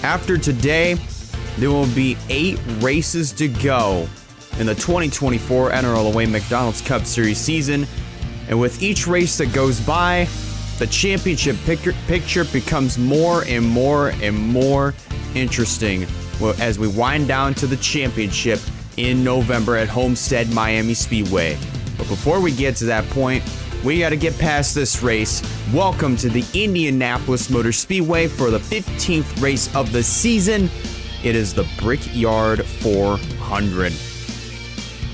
After today, there will be 8 races to go in the 2024 NRLOA McDonald's Cup Series season. And with each race that goes by, the championship picture becomes more and more and more interesting as we wind down to the championship in November at Homestead Miami Speedway. But before we get to that point, we got to get past this race. Welcome to the Indianapolis Motor Speedway for the 15th race of the season. It is the Brickyard 400.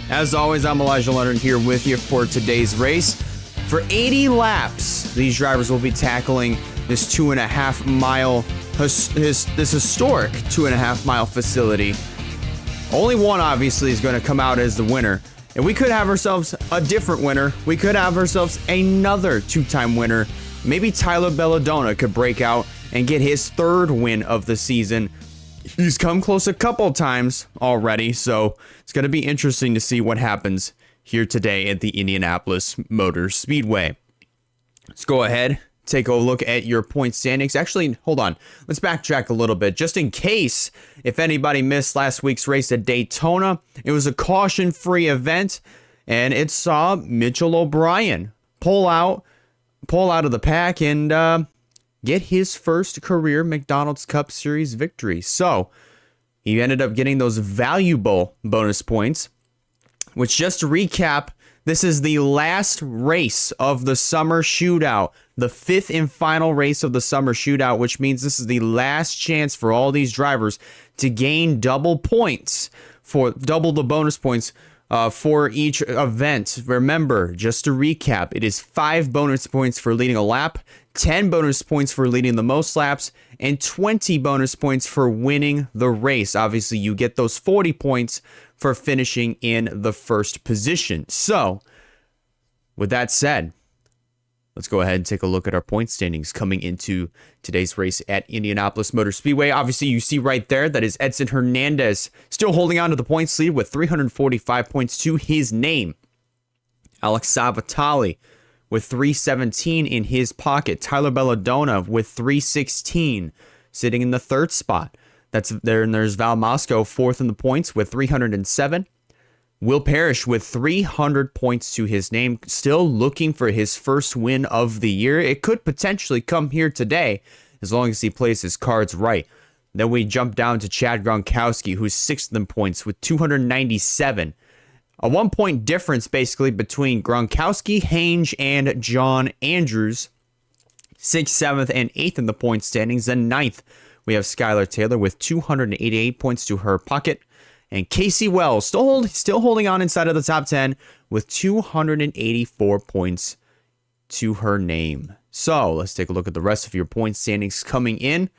As always, I'm Elijah Leonard here with you for today's race. For 80 laps, these drivers will be tackling this 2.5 mile, this historic 2.5 mile facility. Only one, obviously, is going to come out as the winner. And we could have ourselves a different winner. We could have ourselves another 2-time winner. Maybe Tyler Belladonna could break out and get his 3rd win of the season. He's come close a couple times already, so it's going to be interesting to see what happens here today at the Indianapolis Motor Speedway. Let's go ahead, take a look at your point standings. Actually, hold on. Let's backtrack a little bit. Just in case, if anybody missed last week's race at Daytona, it was a caution-free event, and it saw Mitchell O'Brien pull out of the pack and get his first career McDonald's Cup Series victory. So, he ended up getting those valuable bonus points, which, just to recap, this is the last race of the summer shootout, the 5th and final race of the summer shootout, which means this is the last chance for all these drivers to gain double points, for double the bonus points for each event. Remember, just to recap, it is 5 bonus points for leading a lap, 10 bonus points for leading the most laps, and 20 bonus points for winning the race. Obviously, you get those 40 points for finishing in the first position. So, with that said, let's go ahead and take a look at our point standings coming into today's race at Indianapolis Motor Speedway. Obviously, you see right there that is Edson Hernandez still holding on to the points lead with 345 points to his name. Alex Savatali with 317 in his pocket. Tyler Belladonna with 316 sitting in the 3rd spot. That's there, and there's Val Moscow 4th in the points with 307. Will Parrish with 300 points to his name, still looking for his first win of the year. It could potentially come here today, as long as he plays his cards right. Then we jump down to Chad Gronkowski, who's 6th in points with 297. A 1-point difference, basically, between Gronkowski, Hange, and John Andrews. 6th, 7th, and 8th in the point standings. Then 9th, we have Skylar Taylor with 288 points to her pocket. And Casey Wells still holding on inside of the top 10 with 284 points to her name. So let's take a look at the rest of your point standings coming in.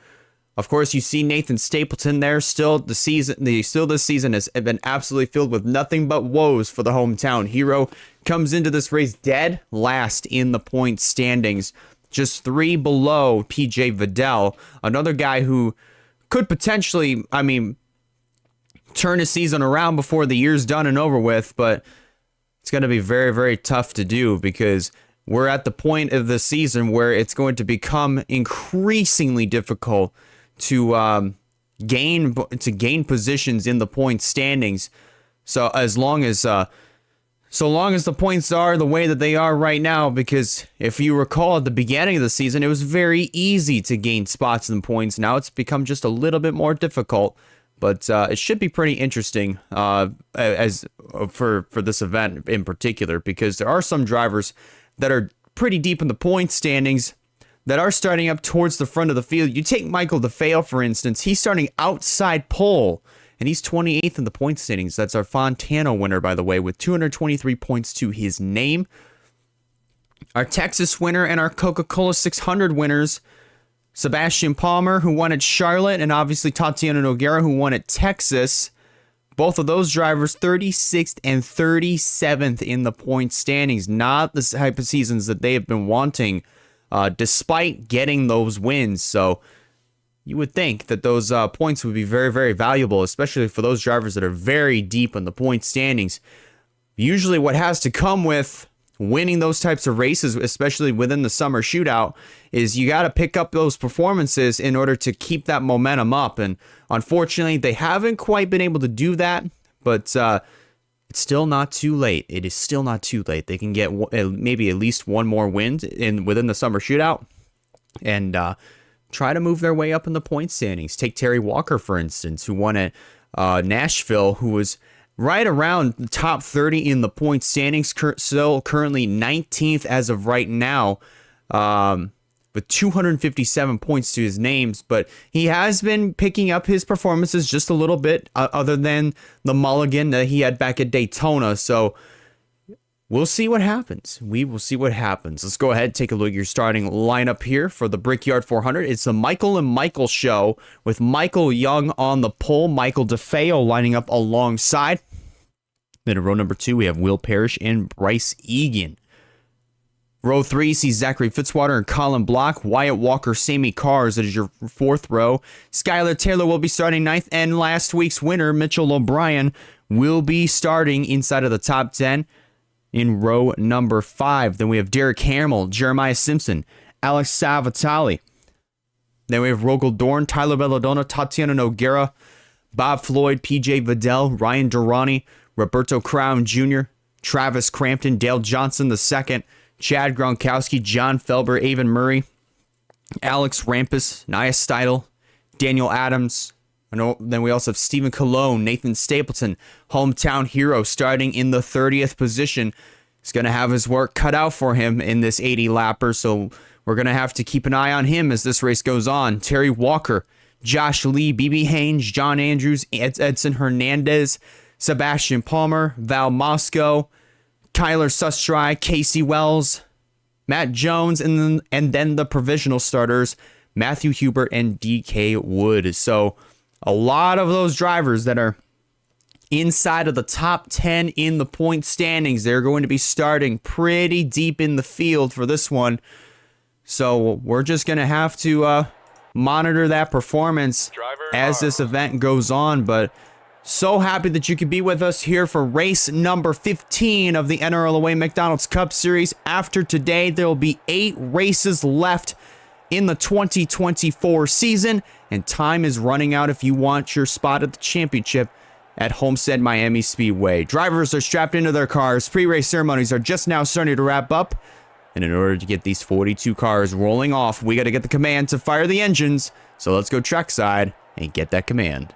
Of course, you see Nathan Stapleton there. Still this season has been absolutely filled with nothing but woes for the hometown hero. Comes into this race dead last in the point standings, just 3 below PJ Vidal, another guy who could potentially, turn his season around before the year's done and over with, but it's going to be very, very tough to do because we're at the point of the season where it's going to become increasingly difficult to gain positions in the point standings. So long as the points are the way that they are right now, because if you recall at the beginning of the season, it was very easy to gain spots and points. Now it's become just a little bit more difficult. But it should be pretty interesting as for this event in particular, because there are some drivers that are pretty deep in the point standings that are starting up towards the front of the field. You take Michael DeFeo, for instance. He's starting outside pole, and he's 28th in the point standings. That's our Fontana winner, by the way, with 223 points to his name. Our Texas winner and our Coca-Cola 600 winners, Sebastian Palmer, who won at Charlotte, and obviously Tatiana Noguera, who won at Texas. Both of those drivers 36th and 37th in the point standings. Not the type of seasons that they have been wanting, despite getting those wins. So you would think that those points would be very, very valuable, especially for those drivers that are very deep in the point standings. Usually what has to come with winning those types of races, especially within the summer shootout, is you got to pick up those performances in order to keep that momentum up. And unfortunately, they haven't quite been able to do that, but it's still not too late. It is still not too late. They can get maybe at least one more win within the summer shootout and try to move their way up in the point standings. Take Terry Walker, for instance, who won at Nashville, who was right around the top 30 in the point standings, still currently 19th as of right now, with 257 points to his names. But he has been picking up his performances just a little bit, other than the mulligan that he had back at Daytona. So we'll see what happens. We will see what happens. Let's go ahead and take a look at your starting lineup here for the Brickyard 400. It's the Michael and Michael show with Michael Young on the pole, Michael DeFeo lining up alongside. Then in row number 2, we have Will Parrish and Bryce Egan. Row 3 sees Zachary Fitzwater and Colin Block, Wyatt Walker, Sammy Cars. That is your 4th row. Skylar Taylor will be starting 9th, and last week's winner, Mitchell O'Brien, will be starting inside of the top 10 in row number 5. Then we have Derek Hamill, Jeremiah Simpson, Alex Savatali. Then we have Rogel Dorn, Tyler Belladonna, Tatiana Noguera, Bob Floyd, PJ Vidal, Ryan Durrani, Roberto Crown Jr., Travis Crampton, Dale Johnson II, Chad Gronkowski, John Felber, Avon Murray, Alex Rampus, Nia Steidel, Daniel Adams. Then we also have Stephen Cologne, Nathan Stapleton, hometown hero, starting in the 30th position. He's going to have his work cut out for him in this 80-lapper, so we're going to have to keep an eye on him as this race goes on. Terry Walker, Josh Lee, BB Haynes, John Andrews, Edson Hernandez, Sebastian Palmer, Val Moscow, Kyler Sustry, Casey Wells, Matt Jones, and then the provisional starters, Matthew Hubert and DK Wood. So a lot of those drivers that are inside of the top 10 in the point standings, they're going to be starting pretty deep in the field for this one. So we're just going to have to monitor that performance as this event goes on. But so happy that you could be with us here for race number 15 of the NRLOA McDonald's Cup Series. After today, there will be 8 races left in the 2024 season, and time is running out if you want your spot at the championship at Homestead Miami Speedway. Drivers are strapped into their cars. Pre-race ceremonies are just now starting to wrap up, and in order to get these 42 cars rolling off, we got to get the command to fire the engines. So let's go trackside and get that command.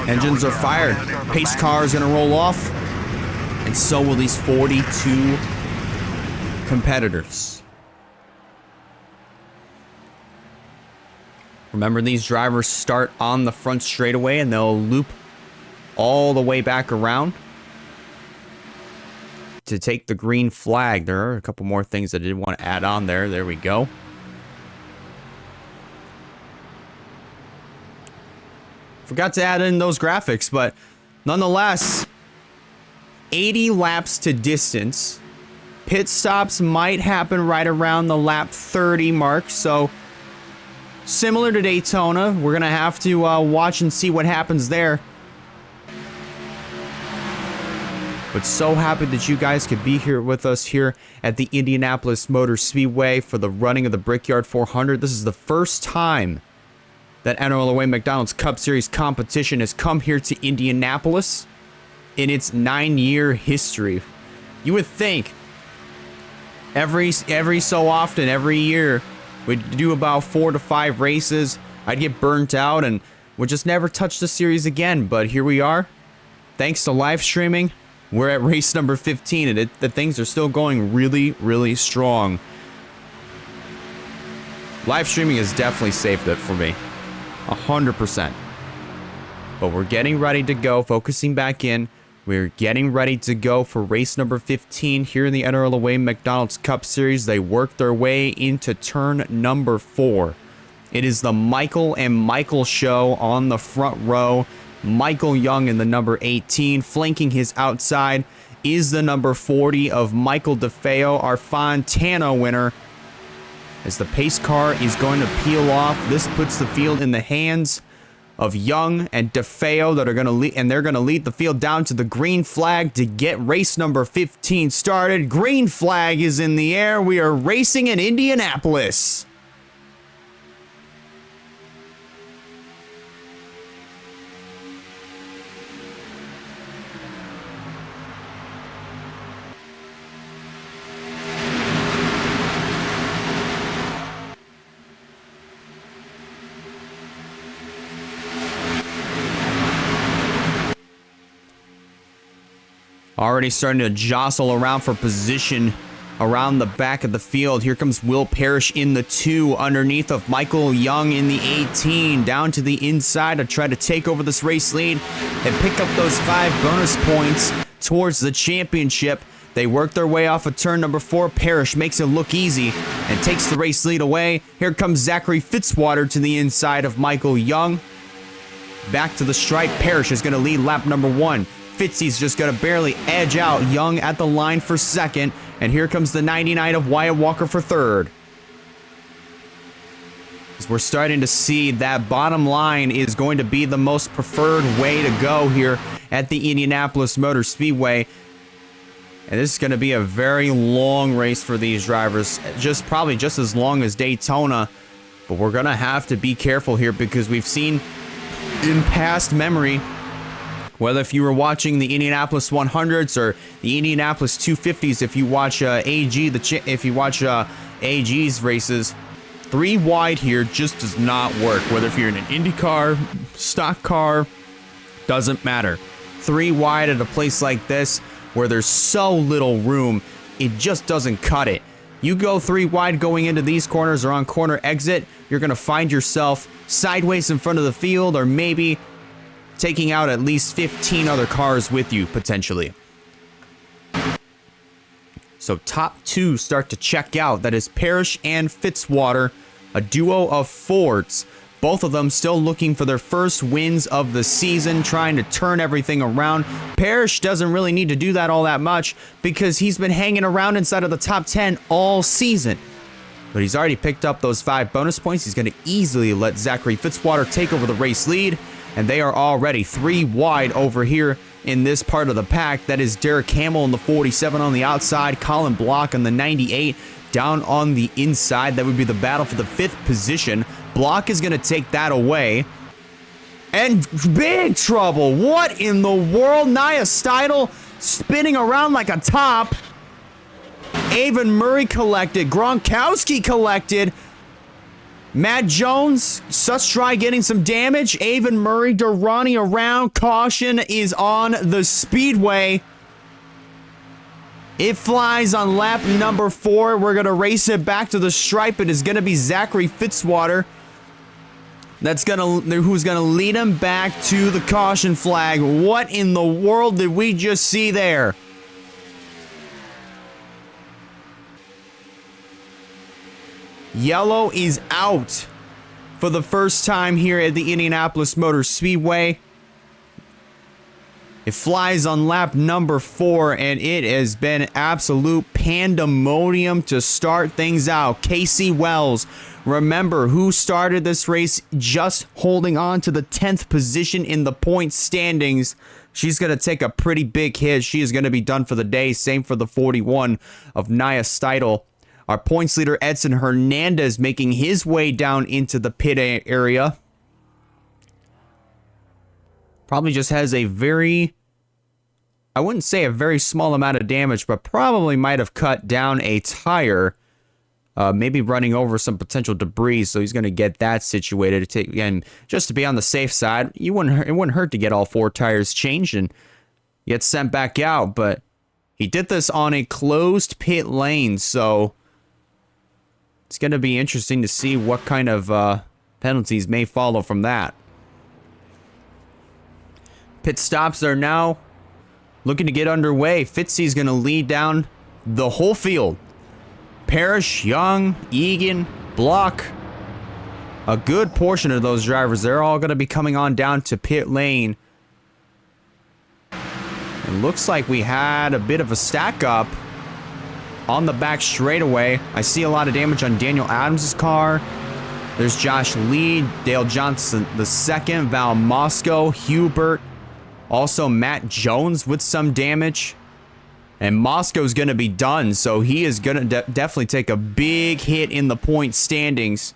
Engines are fired. Pace car is going to roll off, and so will these 42 competitors. Remember, these drivers start on the front straightaway, and they'll loop all the way back around to take the green flag. There are a couple more things that I did want to add on there. There we go. Forgot to add in those graphics, but nonetheless, 80 laps to distance. Pit stops might happen right around the lap 30 mark, so similar to Daytona, we're going to have to watch and see what happens there. But so happy that you guys could be here with us here at the Indianapolis Motor Speedway for the running of the Brickyard 400. This is the first time that NRLOA McDonald's Cup Series competition has come here to Indianapolis in its 9-year history. You would think every so often, every year, we'd do about 4 to 5 races. I'd get burnt out and would just never touch the series again. But here we are. Thanks to live streaming, we're at race number 15, and the things are still going really, really strong. Live streaming has definitely saved it for me. 100%. But we're getting ready to go, focusing back in. We're getting ready to go for race number 15 here in the NRLOA McDonald's Cup Series. They work their way into turn number 4. It is the Michael and Michael show on the front row. Michael Young in the number 18. Flanking his outside is the number 40 of Michael DeFeo, our Fontana winner. As the pace car is going to peel off, this puts the field in the hands of Young and DeFeo that are going to lead, and they're going to lead the field down to the green flag to get race number 15 started. Green flag is in the air. We are racing in Indianapolis. Already starting to jostle around for position around the back of the field. Here comes Will Parrish in the 2 underneath of Michael Young in the 18. Down to the inside to try to take over this race lead and pick up those 5 bonus points towards the championship. They work their way off of turn number 4. Parrish makes it look easy and takes the race lead away. Here comes Zachary Fitzwater to the inside of Michael Young. Back to the stripe. Parrish is going to lead lap number 1. Fitzy's just going to barely edge out Young at the line for second. And here comes the 99 of Wyatt Walker for third. As we're starting to see that bottom line is going to be the most preferred way to go here at the Indianapolis Motor Speedway. And this is going to be a very long race for these drivers. Probably just as long as Daytona. But we're going to have to be careful here because we've seen in past memory, whether if you were watching the Indianapolis 100s or the Indianapolis 250s, if you watch AG's races, 3 wide here just does not work. Whether if you're in an Indy car, stock car, doesn't matter. 3 wide at a place like this where there's so little room, it just doesn't cut it. You go 3 wide going into these corners or on corner exit, you're going to find yourself sideways in front of the field or maybe taking out at least 15 other cars with you, potentially. So top 2 start to check out. That is Parrish and Fitzwater, a duo of Fords. Both of them still looking for their first wins of the season, trying to turn everything around. Parrish doesn't really need to do that all that much because he's been hanging around inside of the top 10 all season. But he's already picked up those 5 bonus points. He's going to easily let Zachary Fitzwater take over the race lead. And they are already 3 wide over here in this part of the pack. That is Derek Hamill in the 47 on the outside. Colin Block in the 98 down on the inside. That would be the battle for the 5th position. Block is going to take that away. And big trouble. What in the world? Nia Steidl spinning around like a top. Avon Murray collected. Gronkowski collected. Matt Jones, Sustry getting some damage. Avon Murray, Durrani around. Caution is on the speedway. It flies on lap number 4. We're going to race it back to the stripe. It is going to be Zachary Fitzwater who's going to lead him back to the caution flag. What in the world did we just see there? Yellow is out for the first time here at the Indianapolis Motor Speedway. It flies on lap number 4, and it has been absolute pandemonium to start things out. Casey Wells, remember, who started this race just holding on to the 10th position in the point standings. She's going to take a pretty big hit. She is going to be done for the day. Same for the 41 of Nia Steidl. Our points leader, Edson Hernandez, making his way down into the pit area. Probably just has a very, I wouldn't say a very small amount of damage, but probably might have cut down a tire. Maybe running over some potential debris, so he's going to get that situated. Again, just to be on the safe side, it wouldn't hurt to get all 4 tires changed and get sent back out. But he did this on a closed pit lane, so it's going to be interesting to see what kind of penalties may follow from that. Pit stops are now looking to get underway. Fitzy's going to lead down the whole field. Parrish, Young, Egan, Block, a good portion of those drivers, they're all going to be coming on down to pit lane. It looks like we had a bit of a stack up on the back straightaway. I see a lot of damage on Daniel Adams' car. There's Josh Lee, Dale Johnson II, Val Moscow, Hubert. Also Matt Jones with some damage. And Moscow's going to be done, so he is going to definitely take a big hit in the point standings.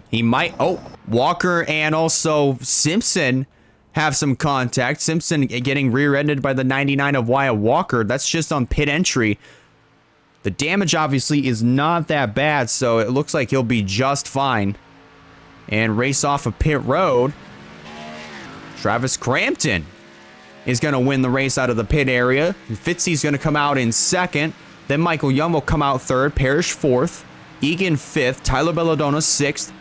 He might... Oh, Walker and also Simpson have some contact. Simpson getting rear-ended by the 99 of Wyatt Walker. That's just on pit entry. The damage obviously is not that bad, so it looks like he'll be just fine. And race off of pit road. Travis Crampton is going to win the race out of the pit area. Fitzy's going to come out in second. Then Michael Young will come out third. Parrish fourth. Egan fifth. Tyler Belladonna sixth.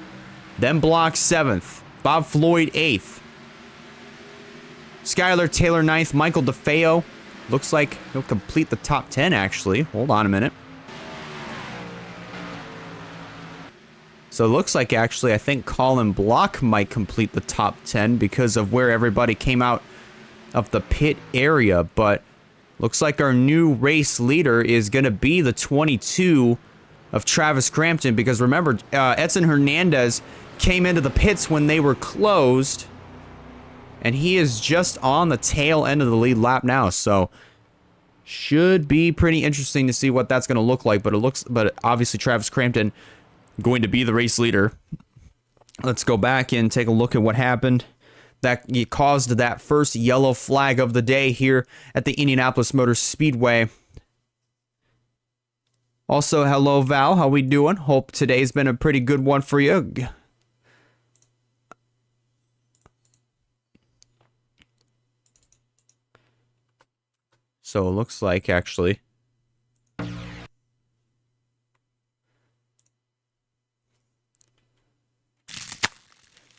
Then Block seventh. Bob Floyd eighth. Skylar Taylor ninth. Michael DeFeo. Looks like he'll complete the top 10 actually. Hold on a minute. So it looks like actually I think Colin Block might complete the top 10 because of where everybody came out of the pit area, but looks like our new race leader is going to be the 22 of Travis Crampton, because remember, Edson Hernandez came into the pits when they were closed, and he is just on the tail end of the lead lap now, so should be pretty interesting to see what that's going to look like, but obviously Travis Crampton going to be the race leader. Let's go back and take a look at what happened that caused that first yellow flag of the day here at the Indianapolis Motor Speedway. Also, hello Val, how we doing? Hope today's been a pretty good one for you. So it looks like actually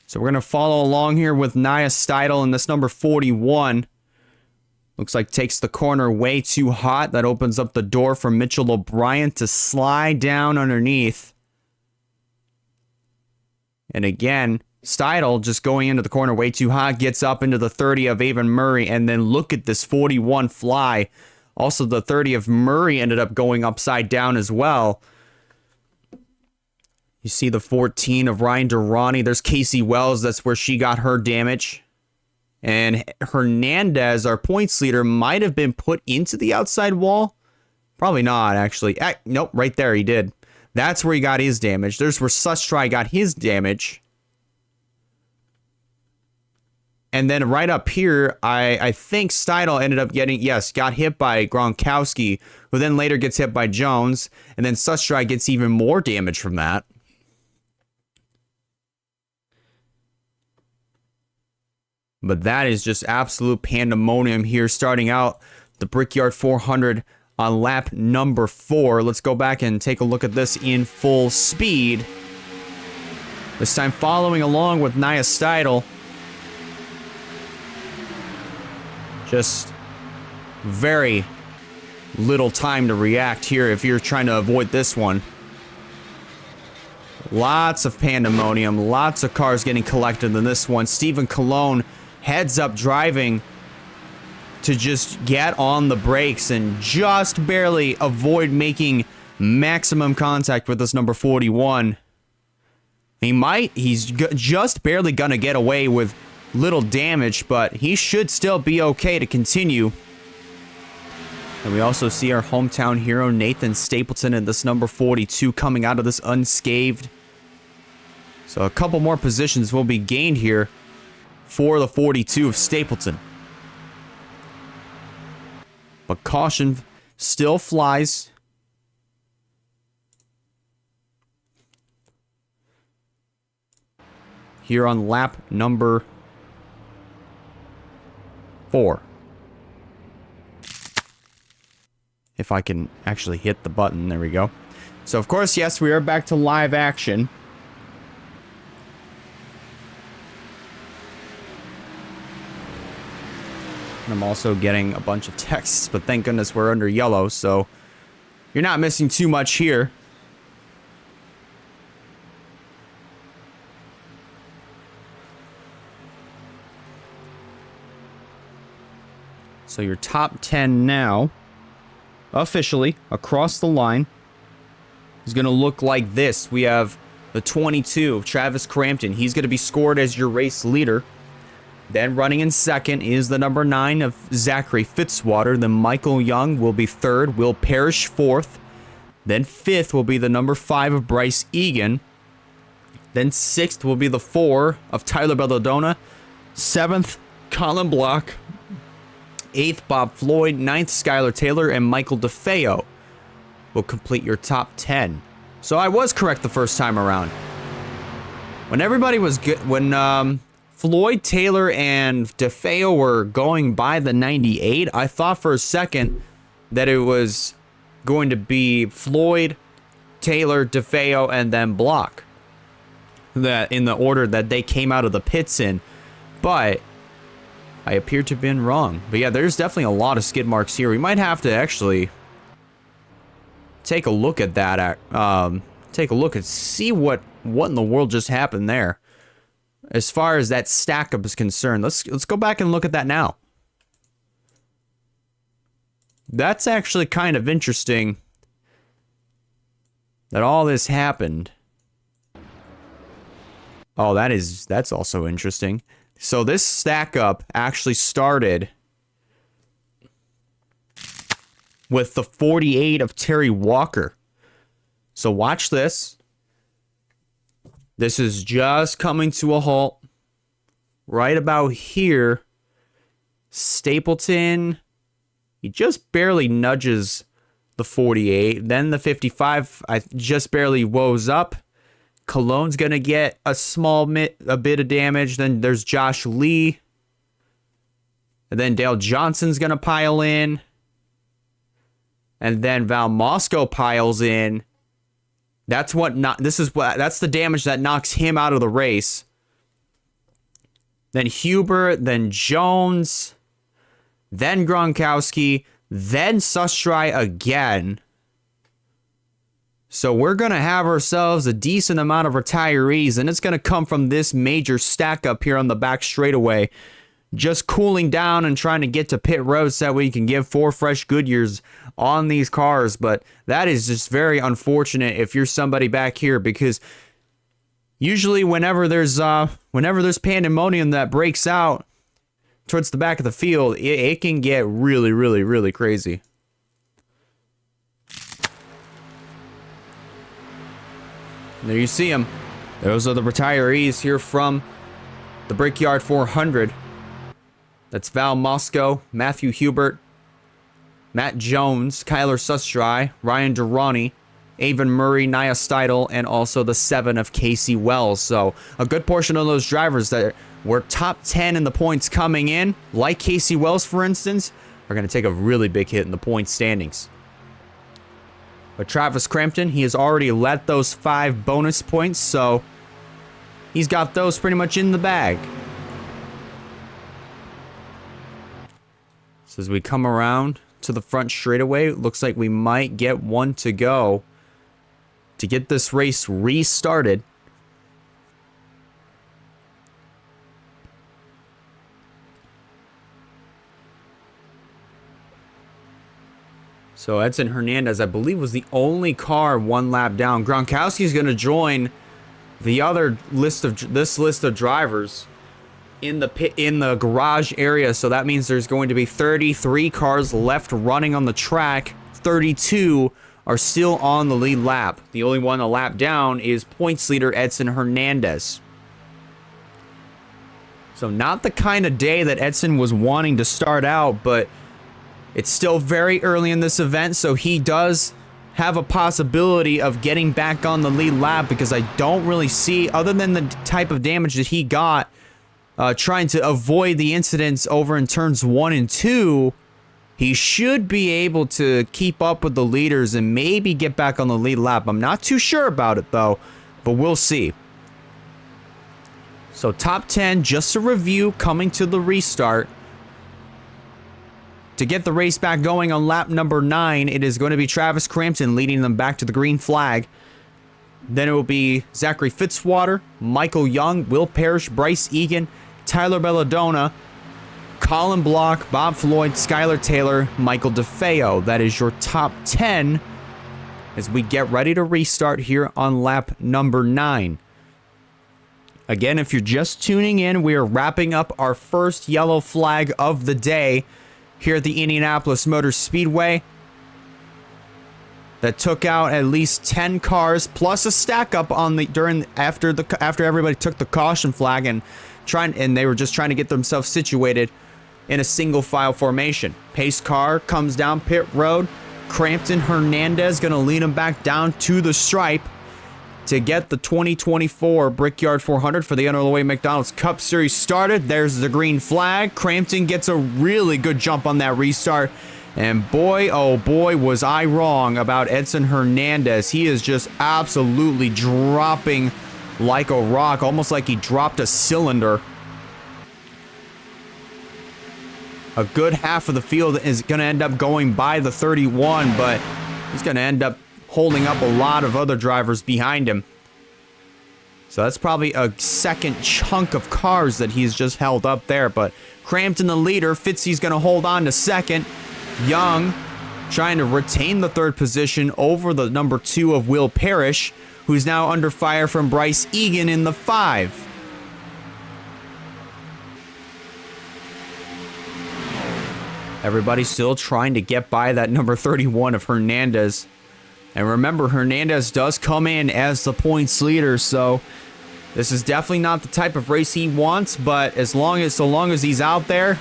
so we're going to follow along here with Nia Steidel in this number 41. Looks like takes the corner way too hot. That opens up the door for Mitchell O'Brien to slide down underneath. And again, Steidel just going into the corner way too hot. Gets up into the 30 of Avon Murray. And then look at this 41 fly. Also, the 30 of Murray ended up going upside down as well. You see the 14 of Ryan Durrani. There's Casey Wells. That's where she got her damage. And Hernandez, our points leader, might have been put into the outside wall. Probably not, actually. Nope, right there he did. That's where he got his damage. There's where Sustry got his damage. And then right up here, I think Steidel ended up getting, yes, got hit by Gronkowski, who then later gets hit by Jones. And then Sustry gets even more damage from that. But that is just absolute pandemonium here, starting out the Brickyard 400 on lap number 4. Let's go back and take a look at this in full speed. This time following along with Nia Steidel. Just very little time to react here if you're trying to avoid this one. Lots of pandemonium, lots of cars getting collected in this one. Stephen Colon heads up driving to just get on the brakes and just barely avoid making maximum contact with this number 41. He's just barely gonna get away with little damage, but he should still be okay to continue. And we also see our hometown hero Nathan Stapleton in this number 42 coming out of this unscathed. So a couple more positions will be gained here for the 42 of Stapleton. But caution still flies. Here on lap number 4. If I can actually hit the button, there we go. So of course, yes, we are back to live action. And I'm also getting a bunch of texts, but thank goodness we're under yellow, so you're not missing too much here. So your top 10 now, officially, across the line, is going to look like this. We have the 22 of Travis Crampton. He's going to be scored as your race leader. Then running in second is the number 9 of Zachary Fitzwater. Then Michael Young will be third. Will Parrish fourth. Then fifth will be the number 5 of Bryce Egan. Then sixth will be the 4 of Tyler Belladonna. Seventh, Colin Block. Eighth, Bob Floyd. Ninth, Skylar Taylor. And Michael DeFeo will complete your top 10. So I was correct the first time around. When everybody was good, when Floyd, Taylor, and DeFeo were going by the 98, I thought for a second that it was going to be Floyd, Taylor, DeFeo, and then Block. That in the order that they came out of the pits in. But I appear to have been wrong. But yeah, there's definitely a lot of skid marks here. We might have to actually take a look at that. Take a look and see what in the world just happened there. As far as that stack up is concerned, let's go back and look at that now. That's actually kind of interesting that all this happened. Oh, that's also interesting. So this stack up actually started with the 48 of Terry Walker. So watch this. This is just coming to a halt right about here. Stapleton, he just barely nudges the 48. Then the 55 just barely woes up. Cologne's going to get a bit of damage. Then there's Josh Lee. And then Dale Johnson's going to pile in. And then Val Moscow piles in. That's the damage that knocks him out of the race. Then Hubert, then Jones, then Gronkowski, then Sustry again. So we're going to have ourselves a decent amount of retirees, and it's going to come from this major stack up here on the back straightaway. Just cooling down and trying to get to pit road so that we can give 4 fresh Goodyears on these cars. But that is just very unfortunate if you're somebody back here, because usually whenever there's pandemonium that breaks out towards the back of the field, it can get really, really, really crazy. There you see them. Those are the retirees here from the Brickyard 400. That's Val Moscow, Matthew Hubert, Matt Jones, Kyler Sustry, Ryan Durrani, Avon Murray, Nia Steidel, and also the 7 of Casey Wells. So a good portion of those drivers that were top 10 in the points coming in, like Casey Wells, for instance, are going to take a really big hit in the point standings. But Travis Crampton, he has already let those 5 bonus points, so he's got those pretty much in the bag. So as we come around to the front straightaway, it looks like we might get one to go to get this race restarted. So Edson Hernandez, I believe, was the only car 1 lap down. Gronkowski's going to join the other list of drivers in the garage area. So that means there's going to be 33 cars left running on the track. 32 are still on the lead lap. The only one a lap down is points leader Edson Hernandez. So not the kind of day that Edson was wanting to start out, but it's still very early in this event, so he does have a possibility of getting back on the lead lap, because I don't really see, other than the type of damage that he got trying to avoid the incidents over in turns 1 and 2, he should be able to keep up with the leaders and maybe get back on the lead lap. I'm not too sure about it, though, but we'll see. So top 10, just a review, coming to the restart. To get the race back going on lap number 9, it is going to be Travis Crampton leading them back to the green flag. Then it will be Zachary Fitzwater, Michael Young, Will Parrish, Bryce Egan, Tyler Belladonna, Colin Block, Bob Floyd, Skylar Taylor, Michael DeFeo. That is your top 10 as we get ready to restart here on lap number 9. Again, if you're just tuning in, we are wrapping up our first yellow flag of the day here at the Indianapolis Motor Speedway. That took out at least 10 cars plus a stack up on the after everybody took the caution flag and they were just trying to get themselves situated in a single file formation. Pace car comes down pit road. Crampton Hernandez gonna lead him back down to the stripe to get the 2024 Brickyard 400 for the NRLOA McDonald's Cup Series started. There's the green flag. Crampton gets a really good jump on that restart. And boy, oh boy, was I wrong about Edson Hernandez. He is just absolutely dropping like a rock, almost like he dropped a cylinder. A good half of the field is going to end up going by the 31, but he's going to end up holding up a lot of other drivers behind him. So that's probably a second chunk of cars that he's just held up there. But Crampton the leader. Fitzy's going to hold on to second. Young trying to retain the third position over the number 2 of Will Parrish, who's now under fire from Bryce Egan in the 5. Everybody still trying to get by that number 31 of Hernandez. And remember, Hernandez does come in as the points leader, so this is definitely not the type of race he wants, but so long as he's out there,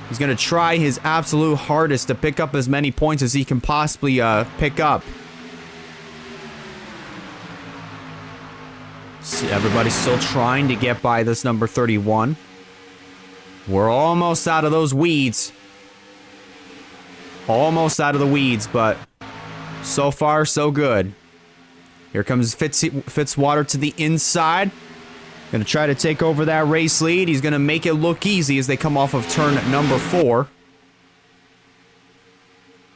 he's going to try his absolute hardest to pick up as many points as he can possibly pick up. See, everybody's still trying to get by this number 31. We're almost out of those weeds. Almost out of the weeds, but so far, so good. Here comes Fitzwater to the inside. Going to try to take over that race lead. He's going to make it look easy as they come off of turn number 4.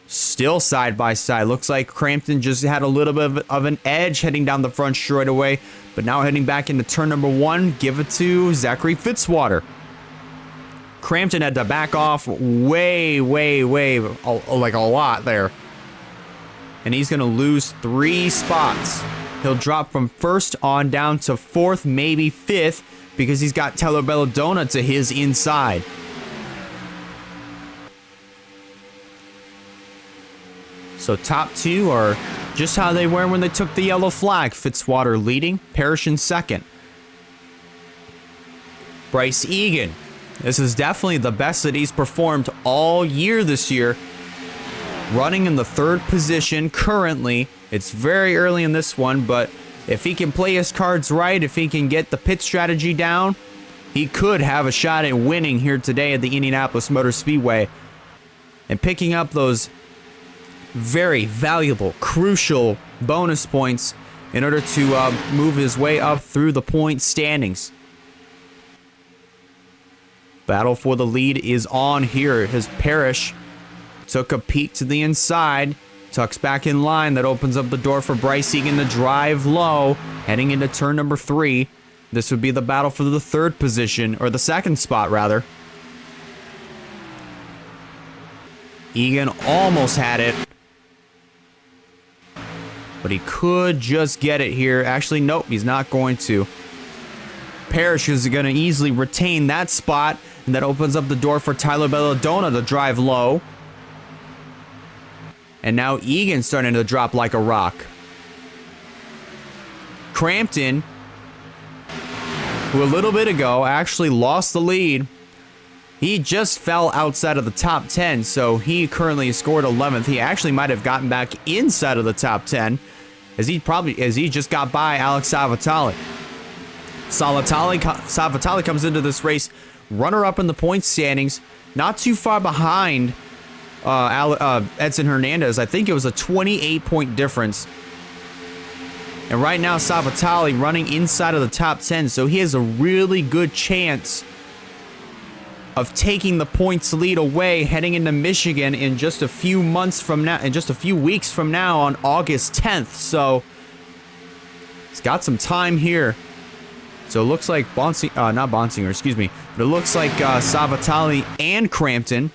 Still side by side. Looks like Crampton just had a little bit of an edge heading down the front straightaway. But now heading back into turn number 1. Give it to Zachary Fitzwater. Crampton had to back off way, like a lot there. And he's going to lose 3 spots. He'll drop from 1st on down to 4th, maybe 5th, because he's got Tyler Belladonna to his inside. So top 2 are just how they were when they took the yellow flag. Fitzwater leading, Parrish in 2nd. Bryce Egan. This is definitely the best that he's performed all year this year. Running in the 3rd position currently. It's very early in this one, but if he can play his cards right, if he can get the pit strategy down, he could have a shot at winning here today at the Indianapolis Motor Speedway and picking up those very valuable, crucial bonus points in order to move his way up through the point standings. Battle for the lead is on here. His Parrish took a peek to the inside. Tucks back in line. That opens up the door for Bryce Egan to drive low. Heading into turn number 3. This would be the battle for the 3rd position, or the 2nd spot, rather. Egan almost had it. But he could just get it here. Actually, nope, he's not going to. Parrish is going to easily retain that spot. And that opens up the door for Tyler Belladonna to drive low. And now Egan's starting to drop like a rock. Crampton, who a little bit ago actually lost the lead, he just fell outside of the top 10, so he currently scored 11th. He actually might have gotten back inside of the top 10, as he just got by Alex Savatali. Savatali comes into this race runner-up in the points standings, not too far behind Edson Hernandez. I think it was a 28-point difference. And right now, Savatali running inside of the top 10, so he has a really good chance of taking the points lead away heading into Michigan in just a few months from now, in just a few weeks from now on August 10th. So he's got some time here. So it looks like not Bonsinger, excuse me. But it looks like Savatali and Crampton,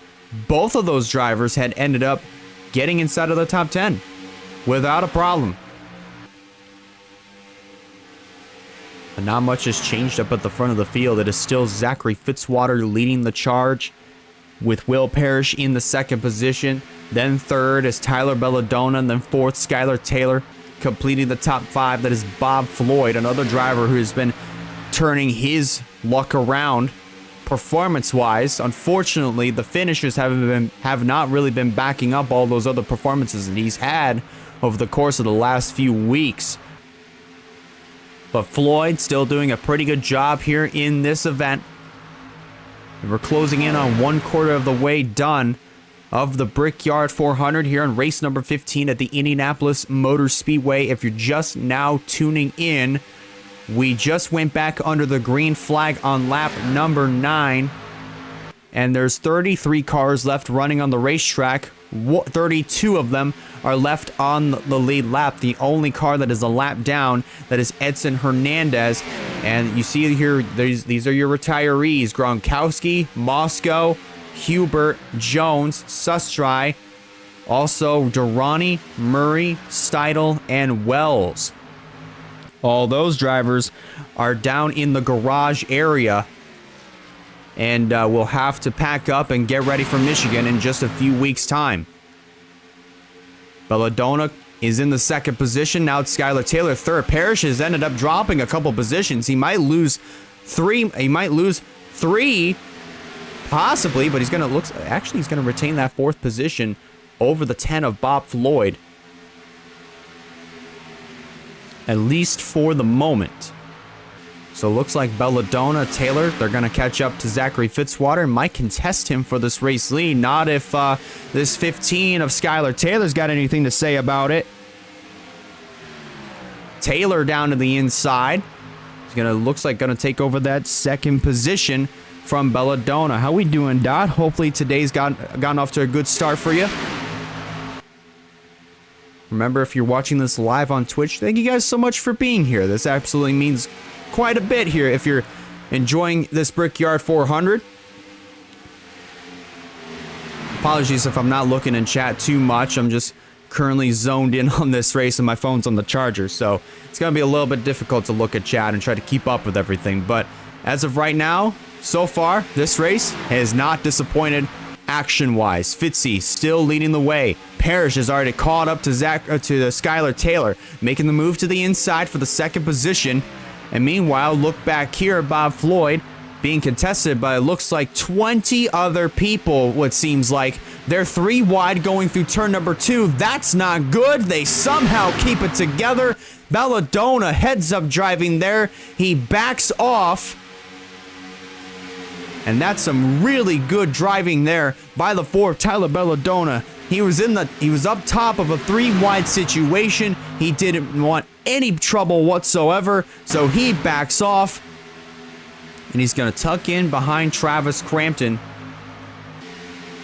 both of those drivers had ended up getting inside of the top 10 without a problem. But not much has changed up at the front of the field. It is still Zachary Fitzwater leading the charge, with Will Parrish in the second position. Then third is Tyler Belladonna, and then fourth, Skylar Taylor, completing the top 5. That is Bob Floyd, another driver who has been turning his luck around performance-wise. Unfortunately, the finishers have not really been backing up all those other performances that he's had over the course of the last few weeks. But Floyd still doing a pretty good job here in this event. And we're closing in on 1/4 of the way done of the Brickyard 400 here on race number 15 at the Indianapolis Motor Speedway. If you're just now tuning in, we just went back under the green flag on lap number 9. And there's 33 cars left running on the racetrack. 32 of them are left on the lead lap. The only car that is a lap down, that is Edson Hernandez. And you see here, these are your retirees: Gronkowski, Moscow, Hubert, Jones, Sustry, also Durrani, Murray, Steidel, and Wells. All those drivers are down in the garage area, and will have to pack up and get ready for Michigan in just a few weeks' time. Belladonna is in the second position. Now it's Skylar Taylor third. Parrish has ended up dropping a couple positions. He might lose 3. He might lose 3, possibly, but he's gonna retain that 4th position over the 10 of Bob Floyd, at least for the moment. So it looks like Belladonna, Taylor, they're going to catch up to Zachary Fitzwater and might contest him for this race lead. Not if this 15 of Skylar Taylor's got anything to say about it. Taylor down to the inside. He's looks like going to take over that second position from Belladonna. How we doing, Dot? Hopefully today's gotten off to a good start for you. Remember, if you're watching this live on Twitch, thank you guys so much for being here. This absolutely means quite a bit here if you're enjoying this Brickyard 400. Apologies if I'm not looking in chat too much. I'm just currently zoned in on this race and my phone's on the charger, so it's going to be a little bit difficult to look at chat and try to keep up with everything. But as of right now, so far, this race has not disappointed action-wise. Fitzy still leading the way. Parrish has already caught up to Skylar Taylor, making the move to the inside for the second position. And meanwhile, look back here, Bob Floyd being contested by, it looks like, 20 other people, what seems like. They're 3 wide going through turn number 2. That's not good. They somehow keep it together. Belladonna heads up driving there. He backs off. And that's some really good driving there by the 4 of Tyler Belladonna. He was up top of a 3 wide situation. He didn't want any trouble whatsoever, so he backs off. And he's going to tuck in behind Travis Crampton.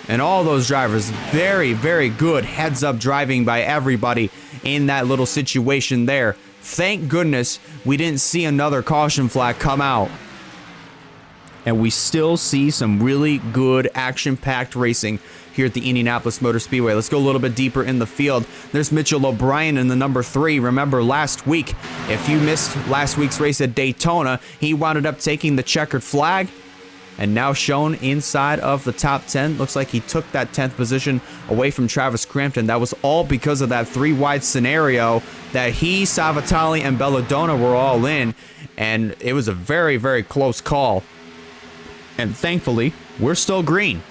And all those drivers, very, very good heads-up driving by everybody in that little situation there. Thank goodness we didn't see another caution flag come out. And we still see some really good action-packed racing here at the Indianapolis Motor Speedway. Let's go a little bit deeper in the field. There's Mitchell O'Brien in the number 3. Remember last week, if you missed last week's race at Daytona, he wound up taking the checkered flag and now shown inside of the top 10. Looks like he took that 10th position away from Travis Crampton. That was all because of that 3 wide scenario that he, Savatali, and Belladonna were all in. And it was a very, very close call. And thankfully, we're still green.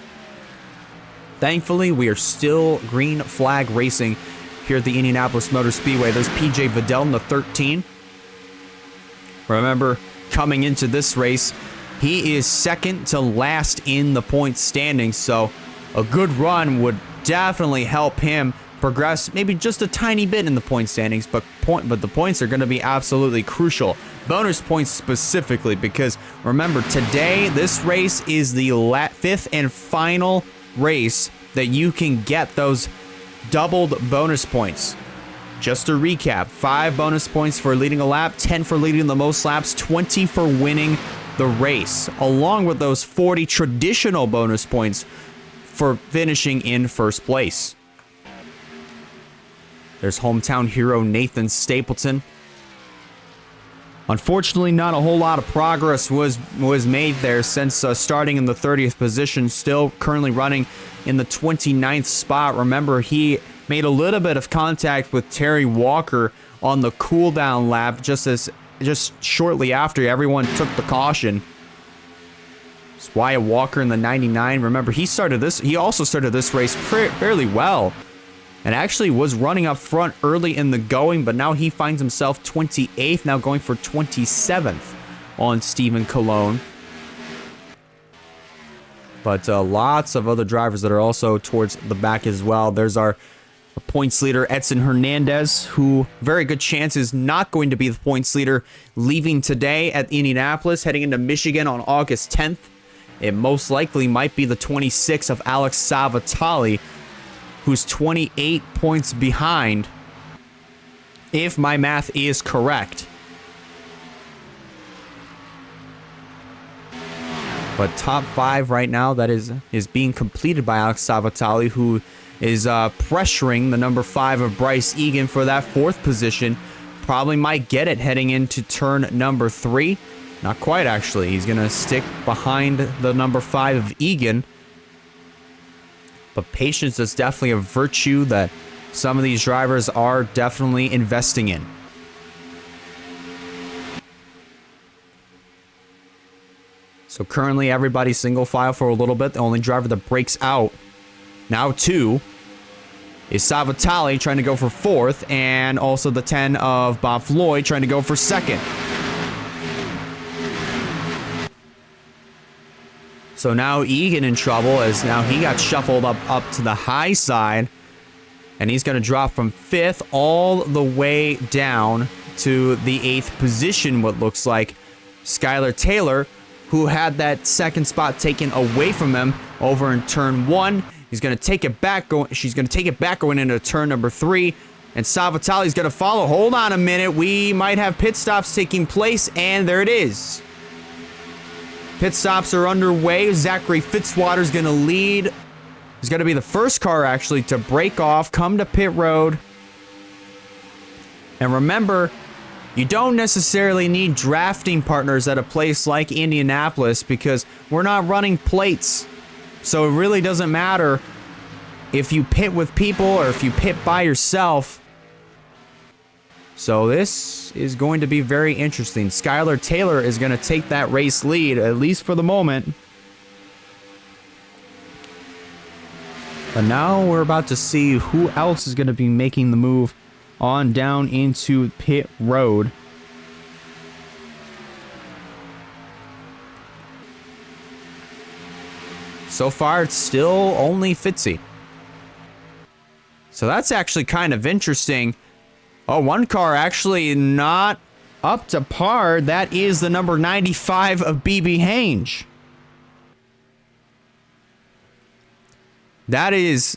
Thankfully, we are still green flag racing here at the Indianapolis Motor Speedway. There's PJ Vidal in the 13. Remember, coming into this race, he is second to last in the points standing. So a good run would definitely help him progress maybe just a tiny bit in the point standings, but the points are going to be absolutely crucial. Bonus points specifically, because remember, today this race is the 5th and final race that you can get those doubled bonus points. Just to recap, 5 bonus points for leading a lap, 10 for leading the most laps, 20 for winning the race, along with those 40 traditional bonus points for finishing in first place. There's hometown hero Nathan Stapleton. Unfortunately, not a whole lot of progress was made there since starting in the 30th position, still currently running in the 29th spot. Remember, he made a little bit of contact with Terry Walker on the cooldown lap just shortly after everyone took the caution. It's Wyatt Walker in the 99. Remember, he also started this race fairly well. And actually was running up front early in the going, but now he finds himself 28th, now going for 27th on Stephen Colon. But lots of other drivers that are also towards the back as well. There's our points leader, Edson Hernandez, who very good chance is not going to be the points leader leaving today at Indianapolis, heading into Michigan on August 10th. It most likely might be the 26 of Alex Savatali, who's 28 points behind, if my math is correct. But top 5 right now, that is being completed by Alex Savatali, who is pressuring the number 5 of Bryce Egan for that 4th position. Probably might get it heading into turn number 3. Not quite, actually. He's going to stick behind the number 5 of Egan. But patience is definitely a virtue that some of these drivers are definitely investing in. So currently everybody's single file for a little bit. The only driver that breaks out now too is Savatali trying to go for 4th, and also the 10 of Bob Floyd trying to go for 2nd. So now Egan in trouble, as now he got shuffled up to the high side. And he's going to drop from 5th all the way down to the 8th position, what looks like. Skylar Taylor, who had that 2nd spot taken away from him over in turn 1. She's going to take it back going into turn number 3. And Savatali's going to follow. Hold on a minute. We might have pit stops taking place, and there it is. Pit stops are underway. Zachary Fitzwater's going to lead. He's going to be the first car, actually, to break off, come to pit road. And remember, you don't necessarily need drafting partners at a place like Indianapolis because we're not running plates. So it really doesn't matter if you pit with people or if you pit by yourself. So this is going to be very interesting. Skylar Taylor is going to take that race lead, at least for the moment. But now we're about to see who else is going to be making the move on down into pit road. So far, it's still only Fitzy. So that's actually kind of interesting. Oh, one car actually not up to par. That is the number 95 of BB Hange. That is,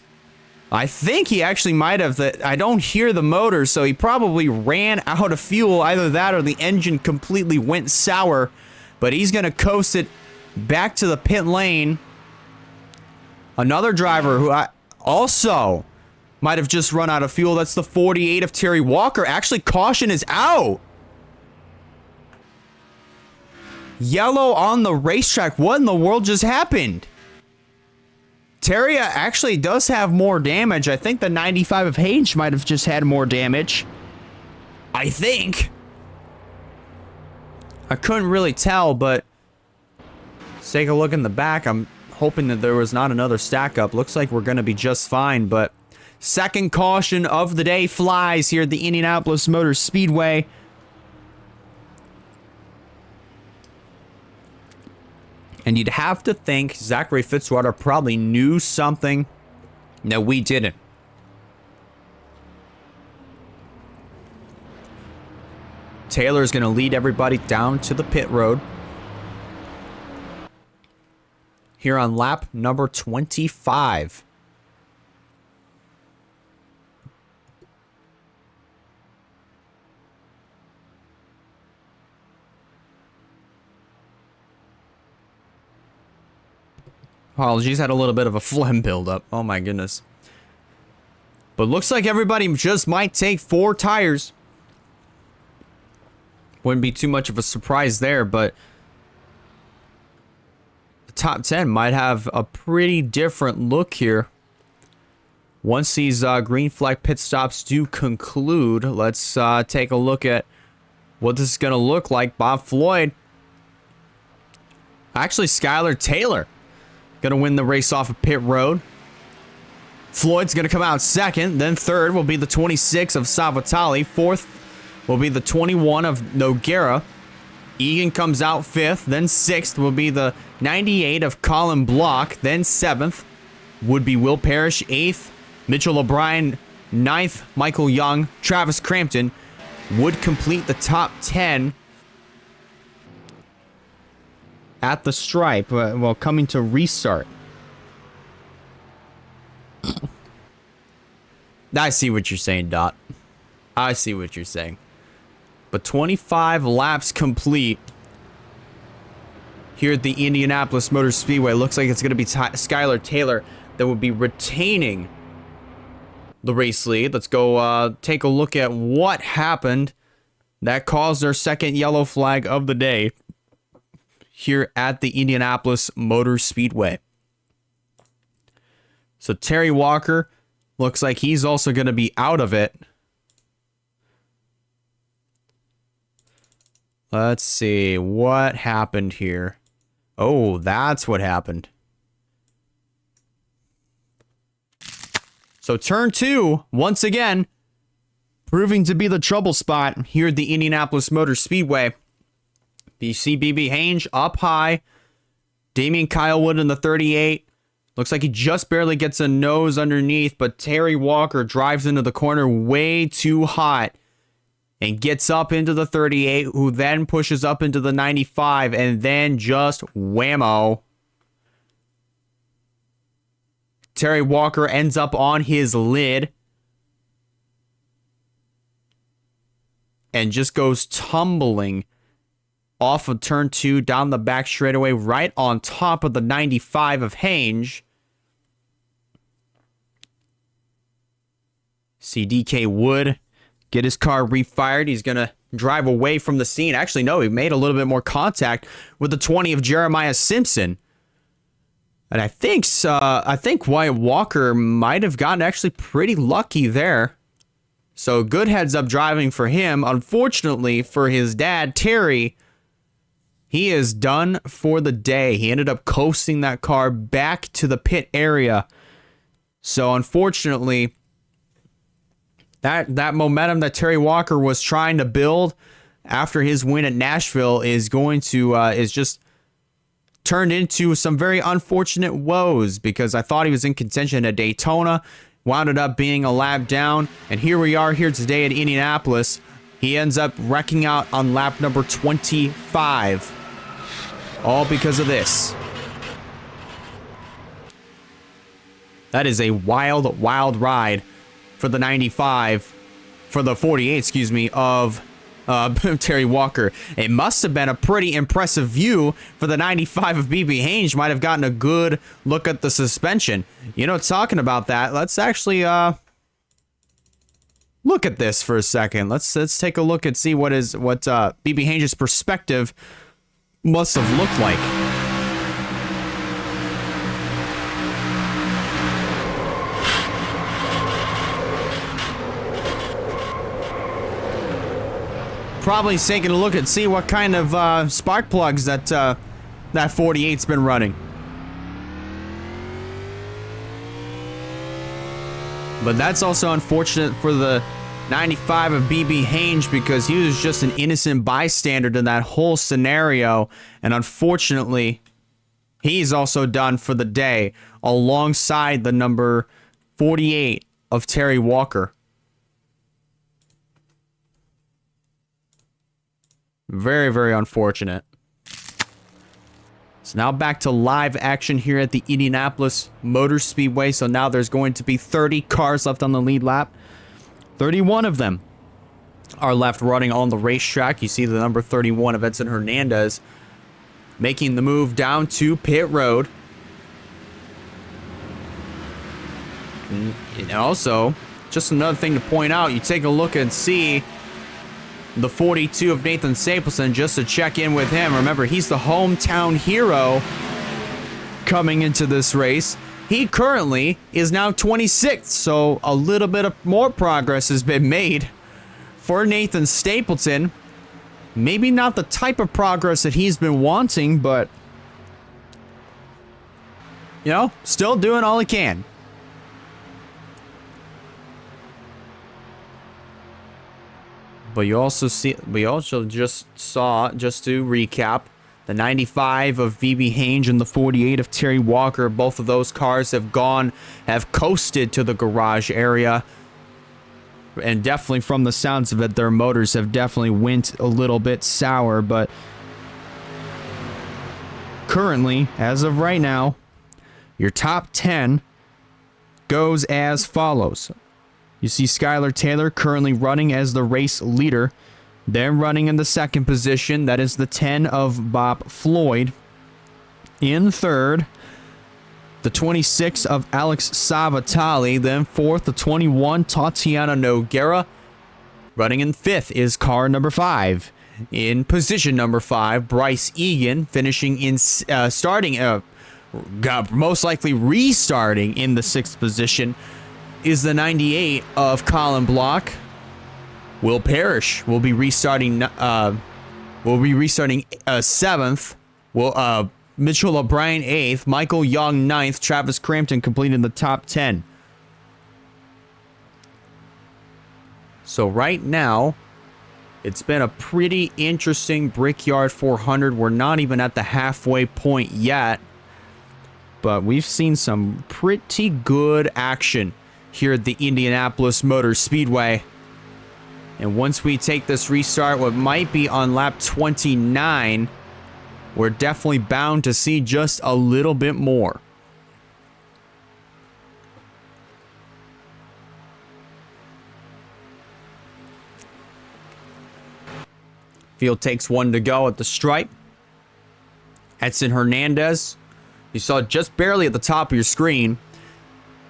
I think he actually might have, I don't hear the motor, so he probably ran out of fuel. Either that or the engine completely went sour. But he's going to coast it back to the pit lane. Another driver who also might have just run out of fuel. That's the 48 of Terry Walker. Actually, caution is out. Yellow on the racetrack. What in the world just happened? Terry actually does have more damage. I think the 95 of Hage might have just had more damage. I think. I couldn't really tell, but let's take a look in the back. I'm hoping that there was not another stack up. Looks like we're going to be just fine, but second caution of the day flies here at the Indianapolis Motor Speedway. And you'd have to think Zachary Fitzwater probably knew something that we didn't. Taylor's going to lead everybody down to the pit road here on lap number 25. Apologies, had a little bit of a phlegm buildup. Oh my goodness. But looks like everybody just might take 4 tires. Wouldn't be too much of a surprise there, but the top 10 might have a pretty different look here. Once these green flag pit stops do conclude, let's take a look at what this is going to look like. Bob Floyd. Actually, Skylar Taylor going to win the race off of pit road. Floyd's going to come out second. Then third will be the 26 of Savatali. Fourth will be the 21 of Noguera. Egan comes out fifth. Then sixth will be the 98 of Colin Block. Then seventh would be Will Parrish. Eighth, Mitchell O'Brien. Ninth, Michael Young. Travis Crampton would complete the top 10 at the stripe while coming to restart. I see what you're saying, Dot. I see what you're saying. But 25 laps complete here at the Indianapolis Motor Speedway. Looks like it's going to be Skylar Taylor that will be retaining the race lead. Let's go take a look at what happened that caused our second yellow flag of the day here at the Indianapolis Motor Speedway. So Terry Walker looks like he's also going to be out of it. Let's see what happened here. Oh, that's what happened. So turn 2, once again, proving to be the trouble spot here at the Indianapolis Motor Speedway. BB Hange up high. Damian Kylewood in the 38. Looks like he just barely gets a nose underneath, but Terry Walker drives into the corner way too hot and gets up into the 38, who then pushes up into the 95, and then just whammo. Terry Walker ends up on his lid and just goes tumbling off of turn 2 down the back straightaway right on top of the 95 of Hange. See DK Wood get his car refired. He's going to drive away from the scene. Actually, no, he made a little bit more contact with the 20 of Jeremiah Simpson. And I think Wyatt Walker might have gotten actually pretty lucky there. So good heads up driving for him. Unfortunately for his dad, Terry, he is done for the day. He ended up coasting that car back to the pit area. So unfortunately, that momentum that Terry Walker was trying to build after his win at Nashville is going to is just turned into some very unfortunate woes, because I thought he was in contention at Daytona, wound up being a lap down, and here we are here today at Indianapolis. He ends up wrecking out on lap number 25. All because of this. That is a wild, wild ride for the 95, for the 48, excuse me, of Terry Walker. It must have been a pretty impressive view for the 95 of BB Hange. Might have gotten a good look at the suspension. You know, talking about that, let's actually look at this for a second. Let's take a look and see what BB Hange's perspective must have looked like. Probably taking a look and see what kind of spark plugs that 48's been running. But that's also unfortunate for the 95 of BB Hange, because he was just an innocent bystander in that whole scenario, and unfortunately he's also done for the day alongside the number 48 of Terry Walker. Very, very unfortunate. So now back to live action here at the Indianapolis Motor Speedway. So now there's going to be 30 cars left on the lead lap. 31 of them are left running on the racetrack. You see the number 31 of Edson Hernandez making the move down to pit road. And also, just another thing to point out, you take a look and see the 42 of Nathan Stapleton just to check in with him. Remember, he's the hometown hero coming into this race. He currently is now 26th, so a little bit of more progress has been made for Nathan Stapleton. Maybe not the type of progress that he's been wanting, but, you know, still doing all he can. But you also see, we also just saw, just to recap, the 95 of VB Hange and the 48 of Terry Walker. Both of those cars have coasted to the garage area. And definitely from the sounds of it, their motors have definitely went a little bit sour. But currently, as of right now, your top 10 goes as follows. You see Skylar Taylor currently running as the race leader. Then running in the second position, that is the 10 of Bob Floyd. In third, the 26 of Alex Savatali. Then fourth, the 21, Tatiana Noguera. Running in fifth is car number 5. In position number 5, Bryce Egan. Finishing in, most likely restarting in the 6th position, is the 98 of Colin Block. Will Parrish will be restarting. Will be restarting 7th. Mitchell O'Brien 8th. Michael Young 9th. Travis Crampton completing the top 10. So right now, it's been a pretty interesting Brickyard 400. We're not even at the halfway point yet, but we've seen some pretty good action here at the Indianapolis Motor Speedway. And once we take this restart, what might be on lap 29, we're definitely bound to see just a little bit more. Field takes one to go at the stripe. Edson Hernandez, you saw just barely at the top of your screen,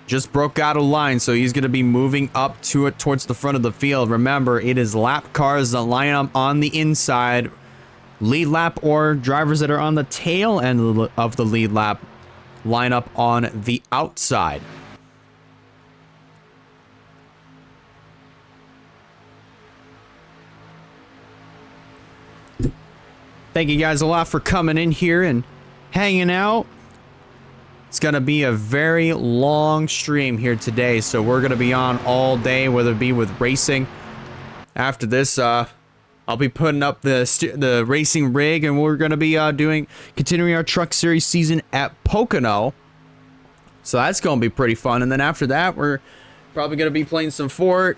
just broke out of line, so he's going to be moving up to it towards the front of the field. Remember, it is lap cars that line up on the inside. Lead lap or drivers that are on the tail end of the lead lap line up on the outside. Thank you guys a lot for coming in here and hanging out. It's going to be a very long stream here today, so we're going to be on all day, whether it be with racing. After this, I'll be putting up the racing rig, and we're going to be continuing our Truck Series season at Pocono. So that's going to be pretty fun. And then after that, we're probably going to be playing some Fort.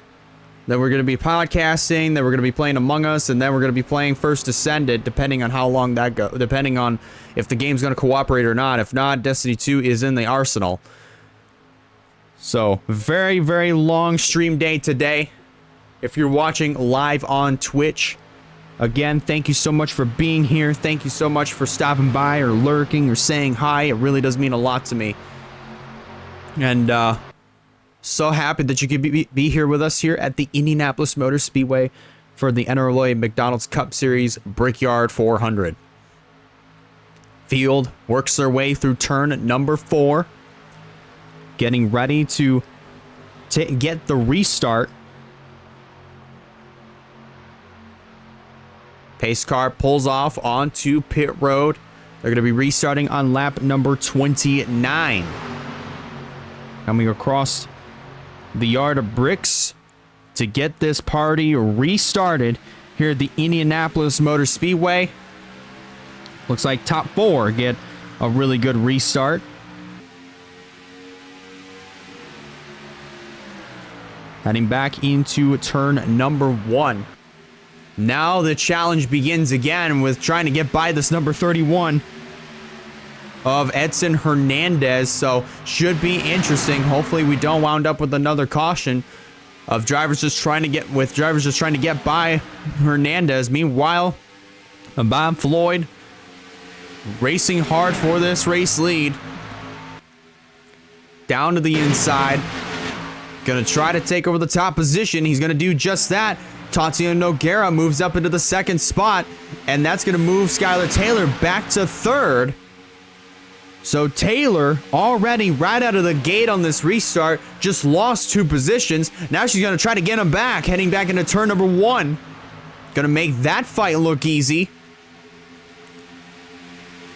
Then we're going to be podcasting. Then we're going to be playing Among Us. And then we're going to be playing First Ascended, depending on how long that goes. Depending on if the game's going to cooperate or not. If not, Destiny 2 is in the arsenal. So, very, very long stream day today. If you're watching live on Twitch, again, thank you so much for being here. Thank you so much for stopping by or lurking or saying hi. It really does mean a lot to me. And, so happy that you could be here with us here at the Indianapolis Motor Speedway for the NRLOA McDonald's Cup Series Brickyard 400. Field works their way through turn number 4, getting ready to get the restart. Pace car pulls off onto pit road. They're going to be restarting on lap number 29. Coming across the yard of bricks to get this party restarted here at the Indianapolis Motor Speedway. Looks like top 4 get a really good restart. Heading back into turn number 1. Now the challenge begins again with trying to get by this number 31 of Edson Hernandez, so should be interesting. Hopefully we don't wound up with another caution of drivers just trying to get by Hernandez. Meanwhile, Bob Floyd racing hard for this race lead. Down to the inside. Gonna try to take over the top position. He's gonna do just that. Tatiana Noguera moves up into the second spot, and that's gonna move Skylar Taylor back to third. So Taylor, already right out of the gate on this restart, just lost 2 positions. Now she's gonna try to get him back, heading back into turn number 1. Gonna make that fight look easy.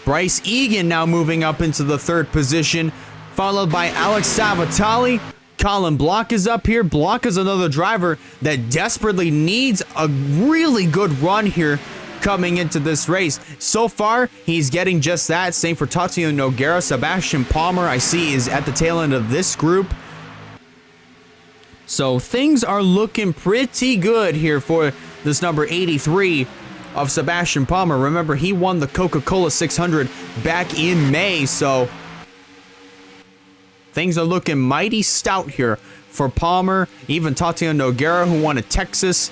Bryce Egan now moving up into the 3rd position, followed by Alex Savatali. Colin Block is up here. Block is another driver that desperately needs a really good run here coming into this race. So far, he's getting just that. Same for Tatiana Noguera. Sebastian Palmer, I see, is at the tail end of this group. So things are looking pretty good here for this number 83 of Sebastian Palmer. Remember, he won the Coca-Cola 600 back in May, so things are looking mighty stout here for Palmer. Even Tatiana Noguera, who won at Texas.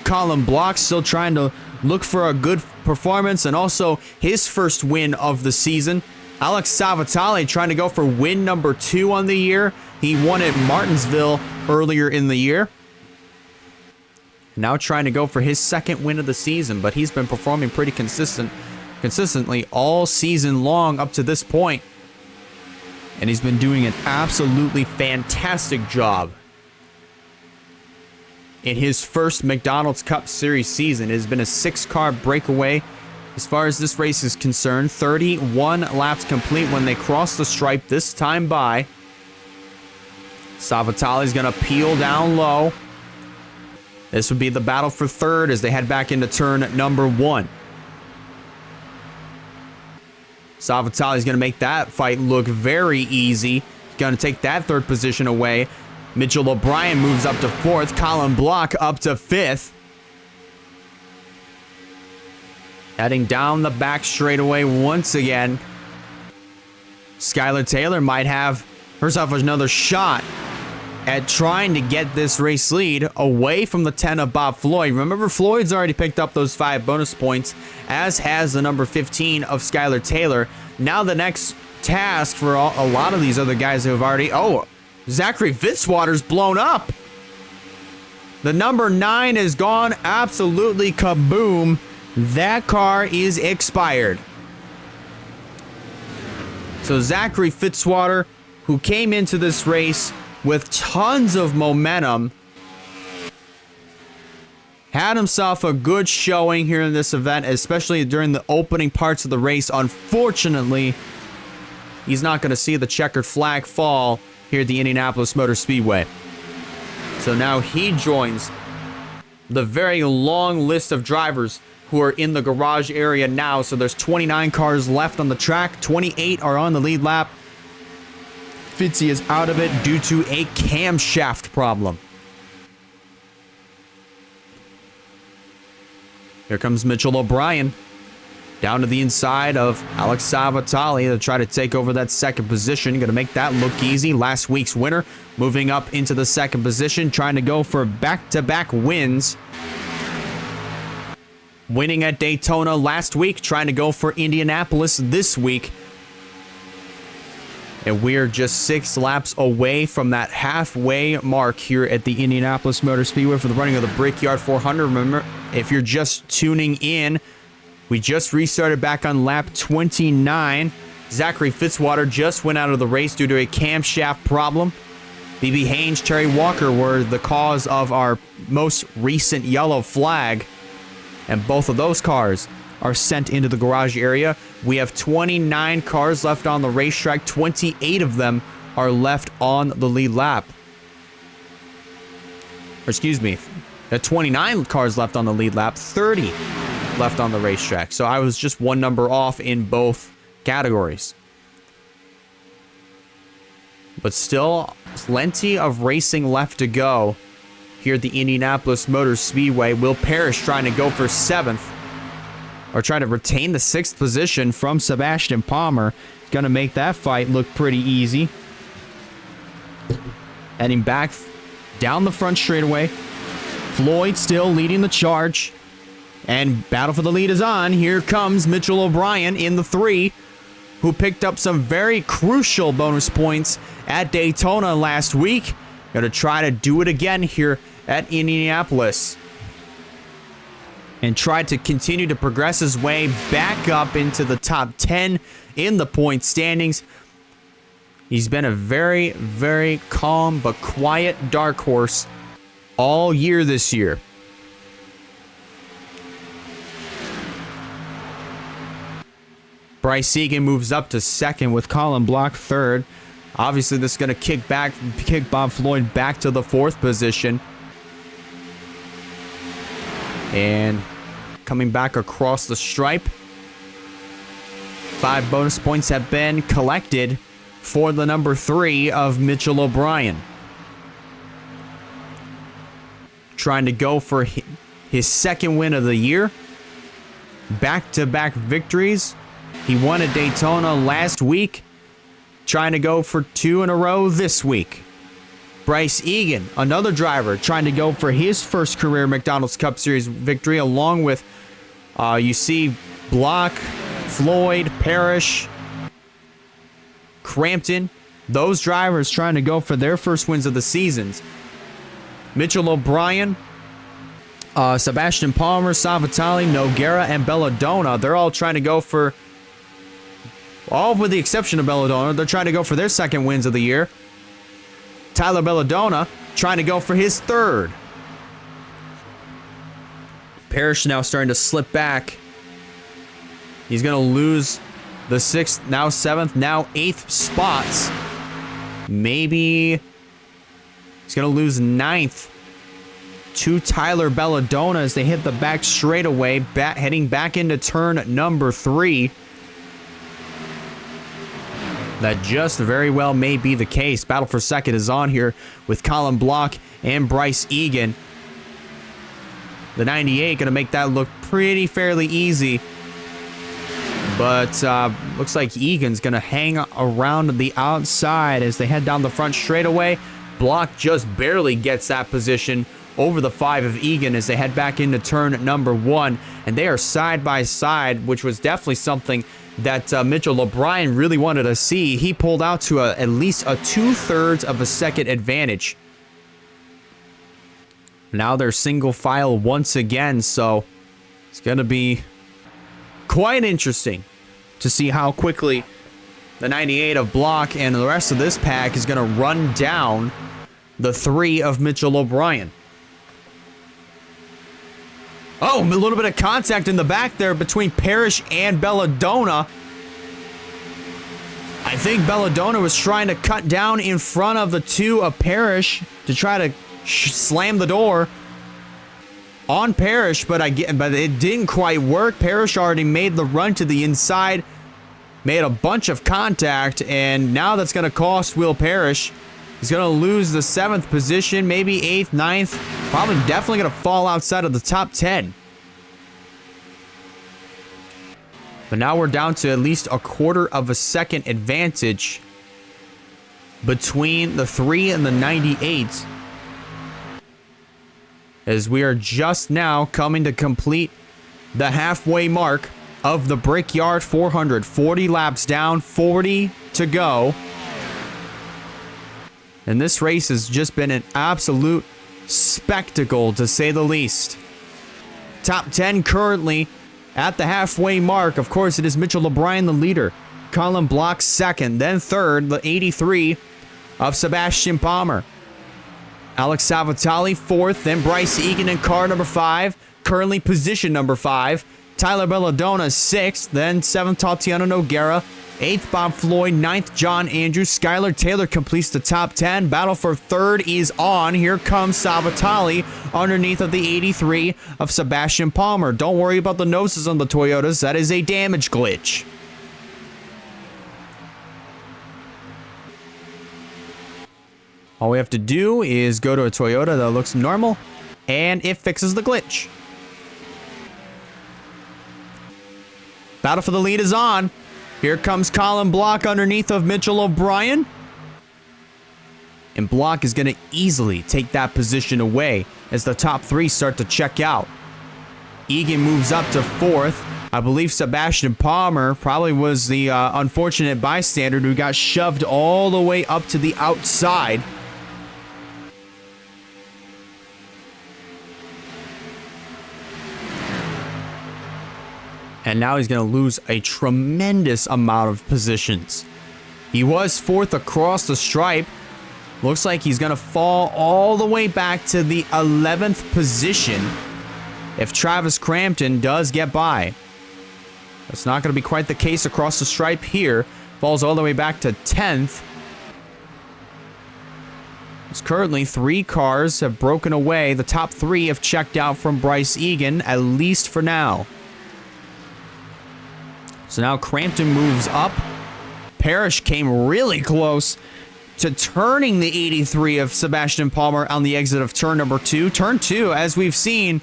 Colin Block still trying to look for a good performance, and also his first win of the season. Alex Savatali trying to go for win number 2 on the year. He won at Martinsville earlier in the year. Now trying to go for his 2nd win of the season, but he's been performing pretty consistently all season long up to this point. And he's been doing an absolutely fantastic job. In his first McDonald's Cup Series season, it has been a 6-car breakaway. As far as this race is concerned, 31 laps complete when they cross the stripe this time by. Savatali's going to peel down low. This would be the battle for 3rd as they head back into turn number 1. Savatali's going to make that fight look very easy. Going to take that 3rd position away. Mitchell O'Brien moves up to 4th. Colin Block up to 5th. Heading down the back straightaway once again. Skylar Taylor might have herself another shot at trying to get this race lead away from the 10 of Bob Floyd. Remember, Floyd's already picked up those 5 bonus points, as has the number 15 of Skylar Taylor. Now the next task for a lot of these other guys who have already... Oh, Zachary Fitzwater's blown up. The number 9 is gone. Absolutely kaboom. That car is expired. So Zachary Fitzwater, who came into this race with tons of momentum, had himself a good showing here in this event, especially during the opening parts of the race. Unfortunately, he's not going to see the checkered flag fall here at the Indianapolis Motor Speedway. So now he joins the very long list of drivers who are in the garage area now. So there's 29 cars left on the track. 28 are on the lead lap. Fitzy is out of it due to a camshaft problem. Here comes Mitchell O'Brien down to the inside of Alex Savatali to try to take over that 2nd position. Going to make that look easy. Last week's winner moving up into the 2nd position, trying to go for back-to-back wins. Winning at Daytona last week, trying to go for Indianapolis this week. And we're just 6 laps away from that halfway mark here at the Indianapolis Motor Speedway for the running of the Brickyard 400. Remember, if you're just tuning in, we just restarted back on lap 29. Zachary Fitzwater just went out of the race due to a camshaft problem. BB Haynes, Terry Walker were the cause of our most recent yellow flag. And both of those cars are sent into the garage area. We have 29 cars left on the racetrack. 28 of them are left on the lead lap. Or excuse me, 29 cars left on the lead lap, 30 left on the racetrack. So I was just 1 number off in both categories. But still plenty of racing left to go here at the Indianapolis Motor Speedway. Will Parrish trying to go for 7th, or trying to retain the 6th position from Sebastian Palmer. Going to make that fight look pretty easy. Heading back down the front straightaway. Floyd still leading the charge. And battle for the lead is on. Here comes Mitchell O'Brien in the 3, who picked up some very crucial bonus points at Daytona last week. Going to try to do it again here at Indianapolis. And try to continue to progress his way back up into the top 10 in the point standings. He's been a very, very calm but quiet dark horse all year this year. Bryce Egan moves up to second with Colin Block third. Obviously, this is going to kick Bob Floyd back to the fourth position. And coming back across the stripe. 5 bonus points have been collected for the number 3 of Mitchell O'Brien. Trying to go for his second win of the year. Back-to-back victories. He won at Daytona last week. Trying to go for 2 in a row this week. Bryce Egan, another driver, trying to go for his first career McDonald's Cup Series victory, along with, you see, Block, Floyd, Parrish, Crampton. Those drivers trying to go for their first wins of the seasons. Mitchell O'Brien, Sebastian Palmer, Savitali, Noguera, and Belladonna. They're all trying to go for, all with the exception of Belladonna, they're trying to go for their second wins of the year. Tyler Belladonna trying to go for his third. Parrish now starting to slip back. He's going to lose the 6th, now 7th, now 8th spots. Maybe he's going to lose 9th to Tyler Belladonna as they hit the back straightaway, heading back into turn number 3. That just very well may be the case. Battle for second is on here with Colin Block and Bryce Egan. The 98 going to make that look pretty fairly easy. But looks like Egan's going to hang around the outside as they head down the front straightaway. Block just barely gets that position over the 5 of Egan as they head back into turn number 1. And they are side by side, which was definitely something that Mitchell O'Brien really wanted to see. He pulled out to at least a 2/3 of a second advantage. Now they're single file once again, so it's going to be quite interesting to see how quickly the 98 of Block and the rest of this pack is going to run down the 3 of Mitchell O'Brien. Oh, a little bit of contact in the back there between Parrish and Belladonna. I think Belladonna was trying to cut down in front of the 2 of Parrish to try to slam the door on Parrish, but it didn't quite work. Parrish already made the run to the inside, made a bunch of contact, and now that's going to cost Will Parrish. He's going to lose the 7th position, maybe 8th, 9th. Probably definitely going to fall outside of the top 10. But now we're down to at least a 1/4 of a second advantage between the 3 and the 98. As we are just now coming to complete the halfway mark of the Brickyard 400. 40 laps down, 40 to go. And this race has just been an absolute spectacle, to say the least. Top 10 currently at the halfway mark. Of course, it is Mitchell O'Brien, the leader. Colin Block second, then third, the 83 of Sebastian Palmer. Alex Savitali fourth, then Bryce Egan in car number 5, currently position number 5. Tyler Belladonna 6th, then 7th Tatiana Noguera, 8th Bob Floyd, 9th John Andrews. Skylar Taylor completes the top 10. Battle for 3rd is on. Here comes Savitali underneath of the 83 of Sebastian Palmer. Don't worry about the noses on the Toyotas. That is a damage glitch. All we have to do is go to a Toyota that looks normal, and it fixes the glitch. Battle for the lead is on. Here comes Colin Block underneath of Mitchell O'Brien. And Block is going to easily take that position away as the top 3 start to check out. Egan moves up to 4th. I believe Sebastian Palmer probably was the unfortunate bystander who got shoved all the way up to the outside. And now he's going to lose a tremendous amount of positions. He was 4th across the stripe. Looks like he's going to fall all the way back to the 11th position if Travis Crampton does get by. That's not going to be quite the case across the stripe here. Falls all the way back to 10th. As currently 3 cars have broken away. The top 3 have checked out from Bryce Egan, at least for now. So now Crampton moves up. Parrish came really close to turning the 83 of Sebastian Palmer on the exit of turn number 2. Turn 2, as we've seen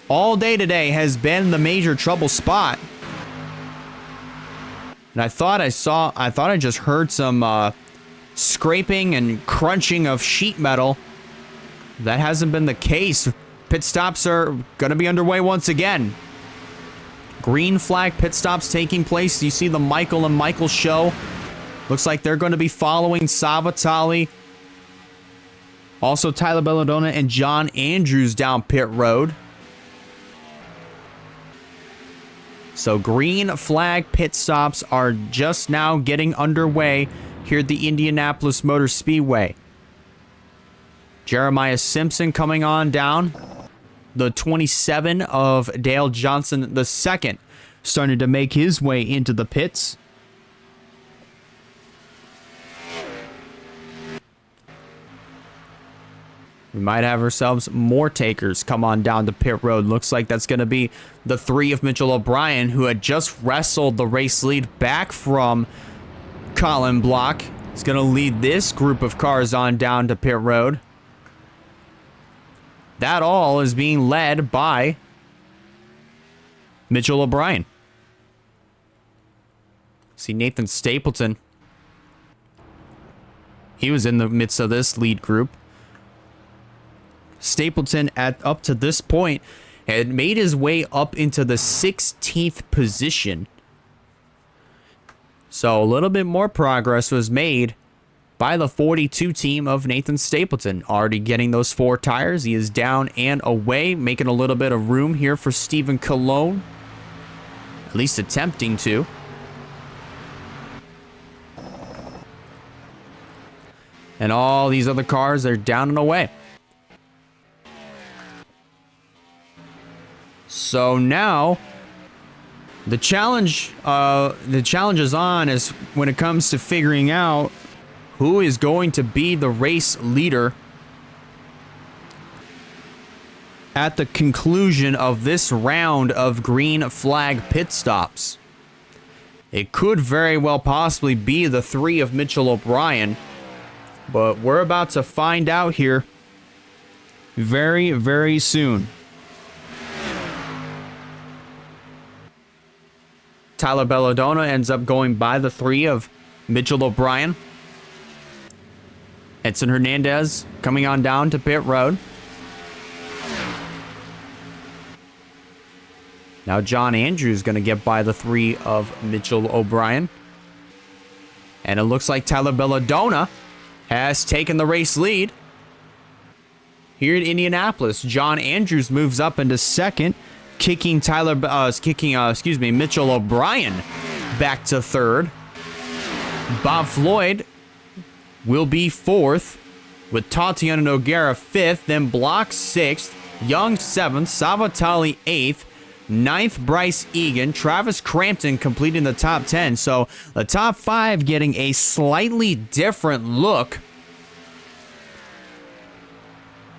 all day today, has been the major trouble spot. And I thought I just heard some scraping and crunching of sheet metal. That hasn't been the case. Pit stops are going to be underway once again. Green flag pit stops taking place. You see the Michael and Michael show. Looks like they're going to be following Savitali. Also Tyler Belladonna and John Andrews down pit road. So green flag pit stops are just now getting underway here at the Indianapolis Motor Speedway. Jeremiah Simpson coming on down. The 27 of Dale Johnson II starting to make his way into the pits. We might have ourselves more takers come on down to pit road. Looks like that's going to be the 3 of Mitchell O'Brien, who had just wrestled the race lead back from Colin Block. He's going to lead this group of cars on down to pit road. That all is being led by Mitchell O'Brien. See Nathan Stapleton. He was in the midst of this lead group. Stapleton, up to this point, had made his way up into the 16th position. So a little bit more progress was made by the 42 team of Nathan Stapleton. Already getting those 4 tires. He is down and away, making a little bit of room here for Stephen Colon. At least attempting to. And all these other cars are down and away. So now the challenge is on is when it comes to figuring out who is going to be the race leader at the conclusion of this round of green flag pit stops. It could very well possibly be the 3 of Mitchell O'Brien, but we're about to find out here very, very soon. Tyler Belladonna ends up going by the 3 of Mitchell O'Brien. Edson Hernandez coming on down to pit road. Now John Andrews going to get by the 3 of Mitchell O'Brien. And it looks like Tyler Belladonna has taken the race lead here in Indianapolis. John Andrews moves up into 2nd. Kicking Mitchell O'Brien back to 3rd. Bob Floyd will be 4th, with Tatiana Noguera 5th, then Block 6th, Young 7th, Savitali 8th, 9th Bryce Egan, Travis Crampton completing the top 10. So the top 5 getting a slightly different look.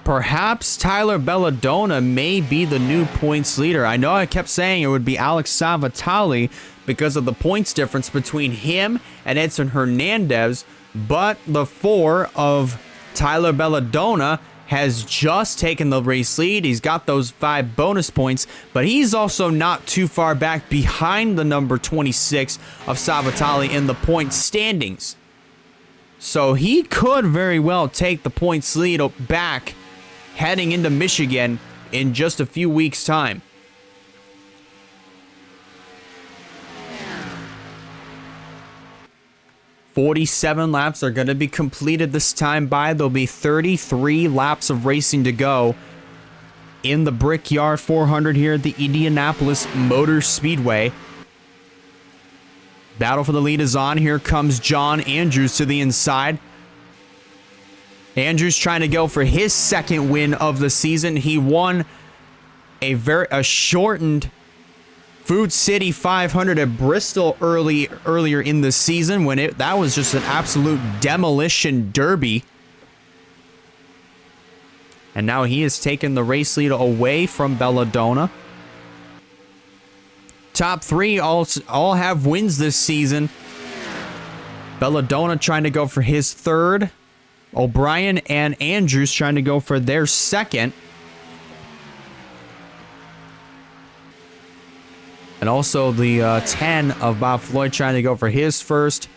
Perhaps Tyler Belladonna may be the new points leader. I know I kept saying it would be Alex Savitali because of the points difference between him and Edson Hernandez, but the 4 of Tyler Belladonna has just taken the race lead. He's got those 5 bonus points, but he's also not too far back behind the number 26 of Savitali in the point standings. So he could very well take the points lead back heading into Michigan in just a few weeks' time. "47 laps are going to be completed this time by. There'll be 33 laps of racing to go in the Brickyard 400 here at the Indianapolis Motor Speedway. Battle for the lead is on. Here comes John Andrews to the inside. Andrews trying to go for his second win of the season. He won a shortened Food City 500 at Bristol earlier in the season when that was just an absolute demolition derby. And now he has taken the race lead away from Belladonna. Top three all have wins this season. Belladonna trying to go for his third. O'Brien and Andrews trying to go for their second. And also the 10 of Bob Floyd trying to go for his first.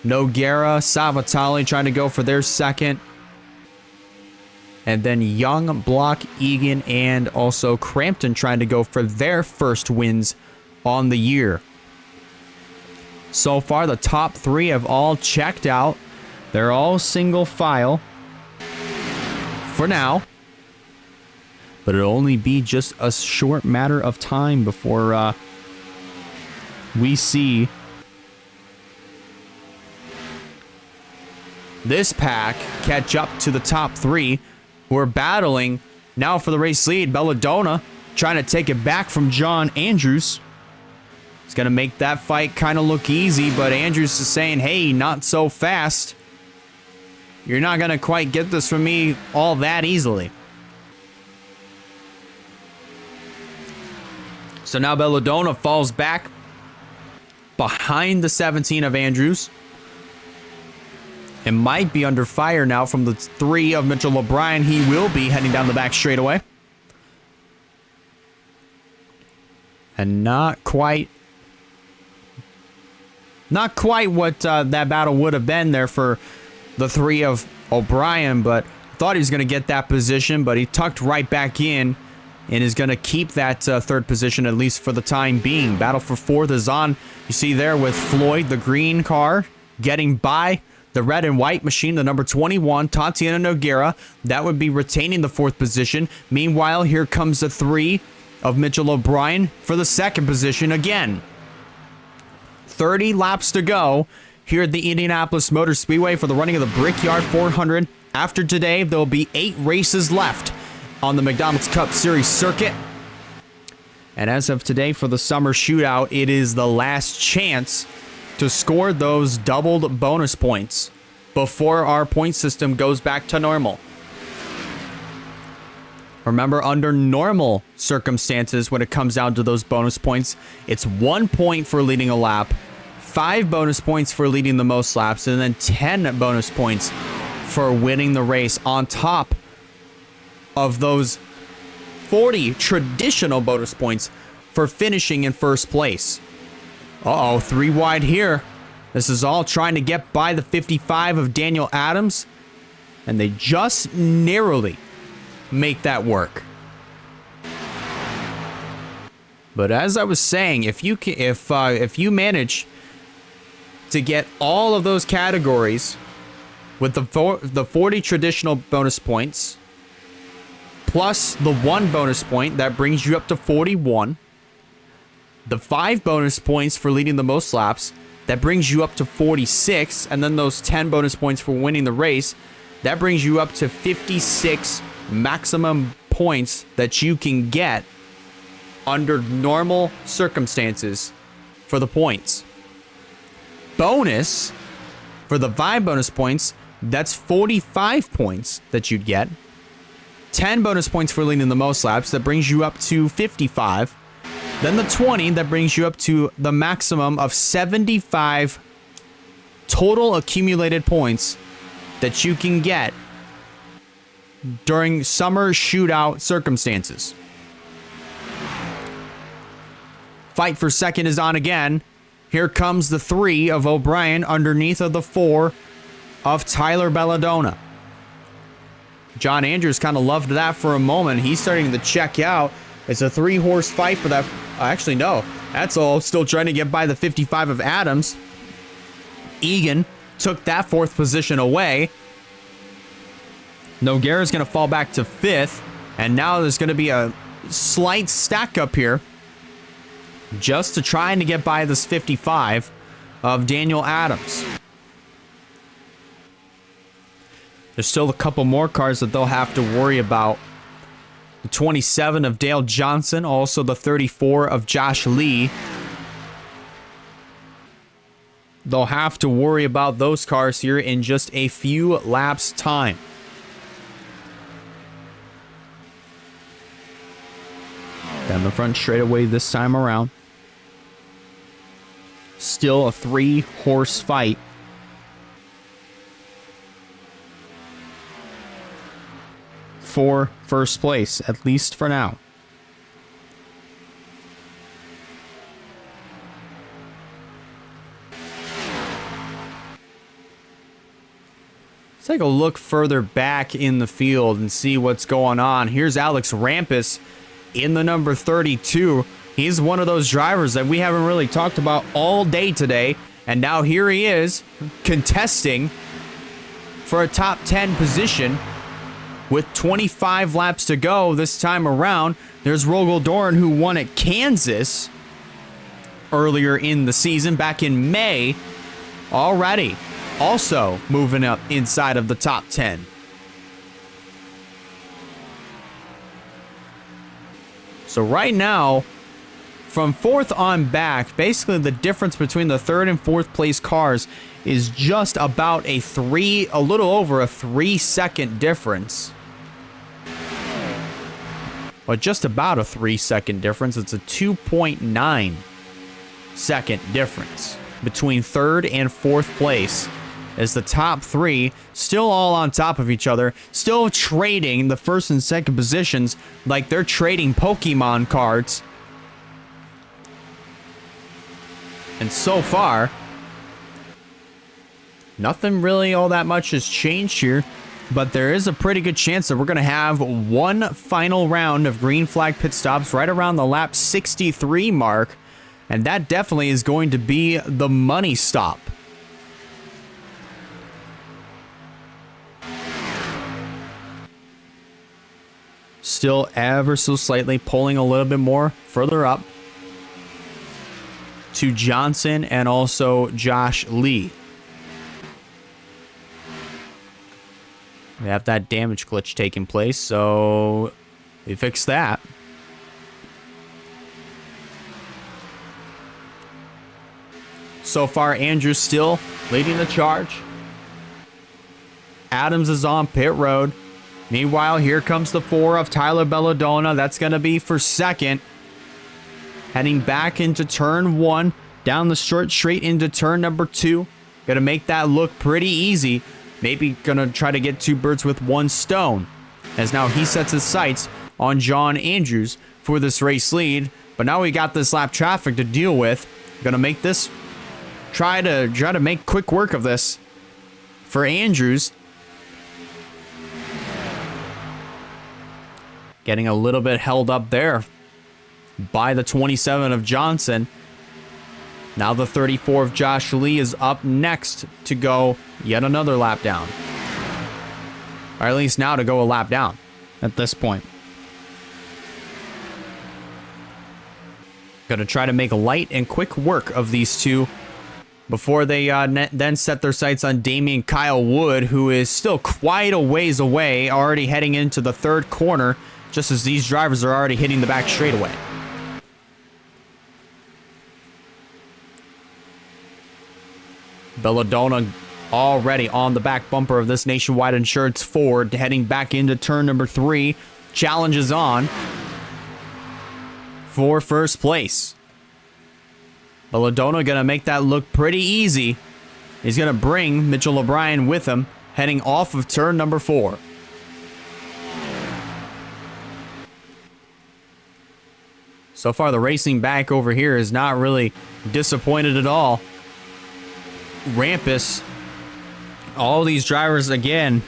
Noguera, Savatali trying to go for their second. And then Young, Block, Egan, and also Crampton trying to go for their first wins on the year. So far, the top three have all checked out. They're all single file for now. But it'll only be just a short matter of time before we see this pack catch up to the top three who are battling now for the race lead. Belladonna trying to take it back from John Andrews. He's going to make that fight kind of look easy, but Andrews is saying, hey, not so fast. You're not going to quite get this from me all that easily. So now Belladonna falls back behind the 17 of Andrews. It might be under fire now from the 3 of Mitchell O'Brien. He will be heading down the back straightaway. And not quite what that battle would have been there for the 3 of O'Brien, but thought he was going to get that position, but he tucked right back in and is going to keep that third position, at least for the time being. Battle for fourth is on. You see there with Floyd, the green car, getting by the red and white machine, the number 21, Tatiana Noguera. That would be retaining the fourth position. Meanwhile, here comes the 3 of Mitchell O'Brien for the second position again. 30 laps to go here at the Indianapolis Motor Speedway for the running of the Brickyard 400. After today, there will be 8 races left on the McDonald's Cup Series circuit. And as of today for the summer shootout, it is the last chance to score those doubled bonus points before our point system goes back to normal. Remember, under normal circumstances, when it comes down to those bonus points, it's 1 point for leading a lap, 5 bonus points for leading the most laps, and then 10 bonus points for winning the race on top of those 40 traditional bonus points for finishing in first place. Uh-oh, 3 wide here. This is all trying to get by the 55 of Daniel Adams, and they just narrowly make that work. But as I was saying, if you manage to get all of those categories with the 40 traditional bonus points plus the 1 bonus point, that brings you up to 41. The 5 bonus points for leading the most laps, that brings you up to 46. And then those 10 bonus points for winning the race, that brings you up to 56 maximum points that you can get under normal circumstances for the points. Bonus, for the 5 bonus points, that's 45 points that you'd get. 10 bonus points for leading the most laps, that brings you up to 55. Then the 20, that brings you up to the maximum of 75 total accumulated points that you can get during summer shootout circumstances. Fight for second is on again. Here comes the 3 of O'Brien underneath of the 4 of Tyler Belladonna. John Andrews kind of loved that for a moment. He's starting to check out. It's a 3-horse fight for that. Actually, no. That's all still trying to get by the 55 of Adams. Egan took that 4th position away. Noguera's going to fall back to 5th. And now there's going to be a slight stack up here just to trying to get by this 55 of Daniel Adams. There's still a couple more cars that they'll have to worry about. The 27 of Dale Johnson, also the 34 of Josh Lee. They'll have to worry about those cars here in just a few laps' time. Down the front straightaway this time around. Still a 3-horse fight. For first place, at least for now. Let's take a look further back in the field and see what's going on. Here's Alex Rampus in the number 32. He's one of those drivers that we haven't really talked about all day today. And now here he is contesting for a top 10 position with 25 laps to go this time around. There's Rogel Doran, who won at Kansas earlier in the season, back in May, already also moving up inside of the top 10. So right now, from fourth on back, basically the difference between the third and fourth place cars is just about a little over a 3-second difference. But just about a 3-second difference. It's a 2.9 second difference between third and fourth place, as the top three still all on top of each other, still trading the first and second positions like they're trading Pokemon cards. And so far, nothing really all that much has changed here. But there is a pretty good chance that we're going to have one final round of green flag pit stops right around the lap 63 mark. And that definitely is going to be the money stop. Still ever so slightly pulling a little bit more further up to Johnson and also Josh Lee. We have that damage glitch taking place, so we fixed that. So far, Andrews still leading the charge. Adams is on pit road. Meanwhile, here comes the 4 of Tyler Belladonna. That's going to be for second. Heading back into turn 1, down the short straight into turn number 2. Going to make that look pretty easy. Maybe gonna try to get 2 birds with 1 stone, as now he sets his sights on John Andrews for this race lead. But now we got this lap traffic to deal with. Gonna make this try to make quick work of this for Andrews. Getting a little bit held up there by the 27 of Johnson. Now the 34 of Josh Lee is up next to go yet another lap down. Or at least now to go a lap down at this point. Going to try to make light and quick work of these two before they then set their sights on Damian Kyle Wood, who is still quite a ways away, already heading into the third corner, just as these drivers are already hitting the back straightaway. Belladonna already on the back bumper of this Nationwide Insurance Ford, heading back into turn number 3. Challenge is on for first place. Belladonna gonna make that look pretty easy. He's gonna bring Mitchell O'Brien with him, heading off of turn number 4. So far, the racing back over here is not really disappointed at all. Rampus, all these drivers, again,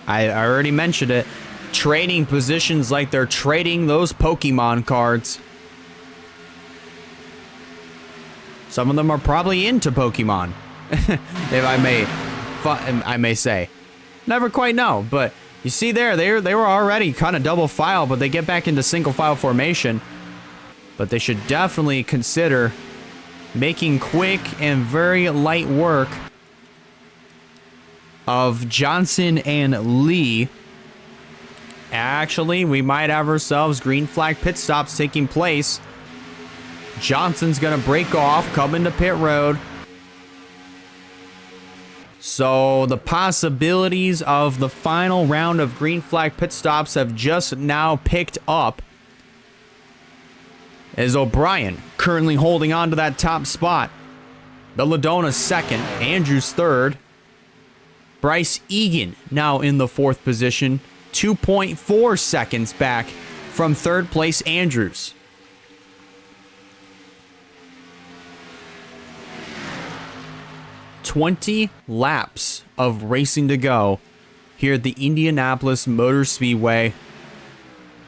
I already mentioned it, trading positions like they're trading those Pokemon cards. Some of them are probably into Pokemon, if I may say. Never quite know, but You see there, they were already kind of double file, but they get back into single file formation. But they should definitely consider making quick and very light work of Johnson and Lee. Actually, we might have ourselves green flag pit stops taking place. Johnson's going to break off, come into pit road. So the possibilities of the final round of green flag pit stops have just now picked up, as O'Brien currently holding on to that top spot. Belladonna second, Andrews third. Bryce Egan now in the fourth position, 2.4 seconds back from third place Andrews. "20 laps of racing to go here at the Indianapolis Motor Speedway.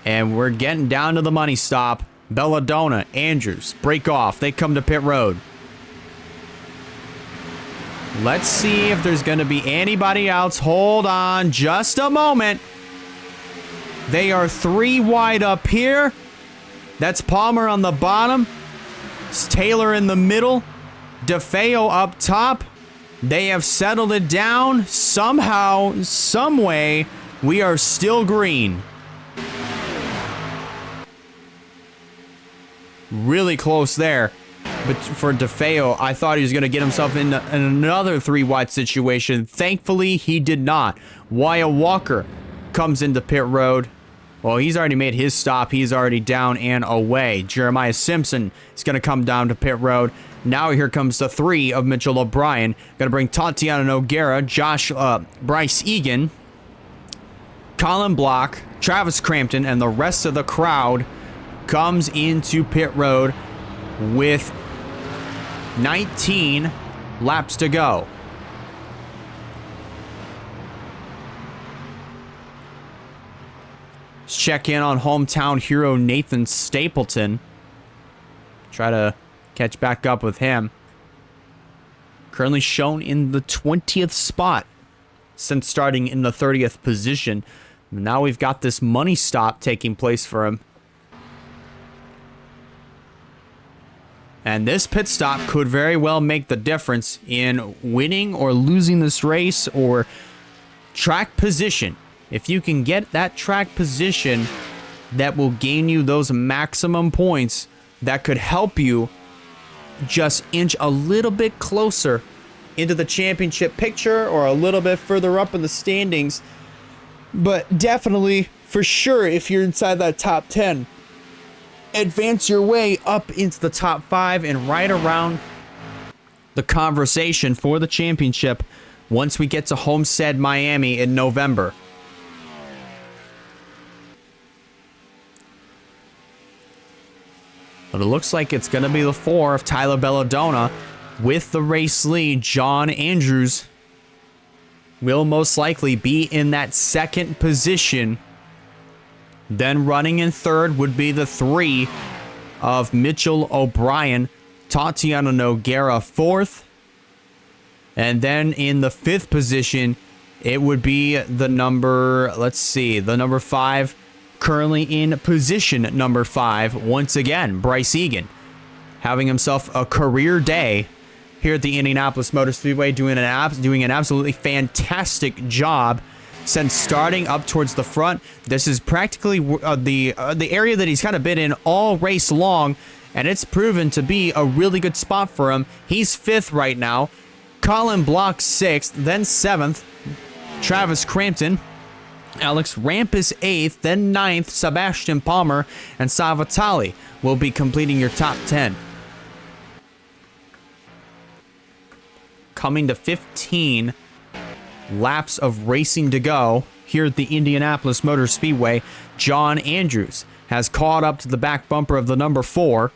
And we're getting down to the money stop. Belladonna, Andrews, break off. They come to pit road. Let's see if there's going to be anybody else. Hold on just a moment. They are 3 wide up here. That's Palmer on the bottom. It's Taylor in the middle. DeFeo up top. They have settled it down. Somehow, some way, we are still green. Really close there. But for DeFeo, I thought he was going to get himself in another 3 wide situation. Thankfully, he did not. Wyatt Walker comes into pit road. Well, he's already made his stop. He's already down and away. Jeremiah Simpson is going to come down to pit road. Now here comes the 3 of Mitchell O'Brien. Going to bring Tatiana Noguera, Bryce Egan, Colin Block, Travis Crampton, and the rest of the crowd comes into pit road with 19 laps to go. Let's check in on hometown hero Nathan Stapleton. Try to catch back up with him. Currently shown in the 20th spot since starting in the 30th position. Now we've got this money stop taking place for him. And this pit stop could very well make the difference in winning or losing this race, or track position. If you can get that track position, that will gain you those maximum points that could help you just inch a little bit closer into the championship picture or a little bit further up in the standings. But definitely, for sure, if you're inside that top 10, advance your way up into the top 5 and right around the conversation for the championship once we get to Homestead, Miami in November. But it looks like it's going to be the 4 of Tyler Belladonna with the race lead. John Andrews will most likely be in that second position. Then running in third would be the 3 of Mitchell O'Brien. Tatiana Noguera fourth. And then in the 5th position, it would be the number, the number 5. Currently in position number 5, once again, Bryce Egan, having himself a career day here at the Indianapolis Motor Speedway, doing an absolutely fantastic job since starting up towards the front. This is practically the area that he's kind of been in all race long, and it's proven to be a really good spot for him. He's 5th right now. Colin Block 6th, then 7th. Travis Crampton. Alex Rampus 8th, then 9th, Sebastian Palmer, and Savatali will be completing your top 10. Coming to 15 laps of racing to go here at the Indianapolis Motor Speedway, John Andrews has caught up to the back bumper of the number 4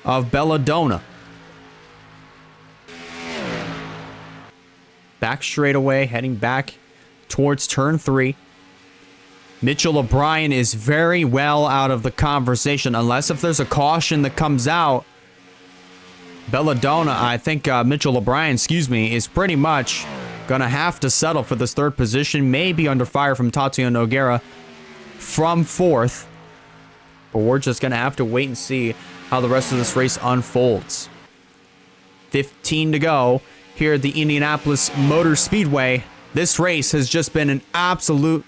of Belladonna. Back straightaway, heading back towards turn 3. Mitchell O'Brien is very well out of the conversation, unless if there's a caution that comes out. Belladonna, I think Mitchell O'Brien, is pretty much Gonna have to settle for this third position. Maybe under fire from Tatiana Noguera from fourth. But we're just gonna have to wait and see how the rest of this race unfolds. 15 to go here at the Indianapolis Motor Speedway. This race has just been an absolute...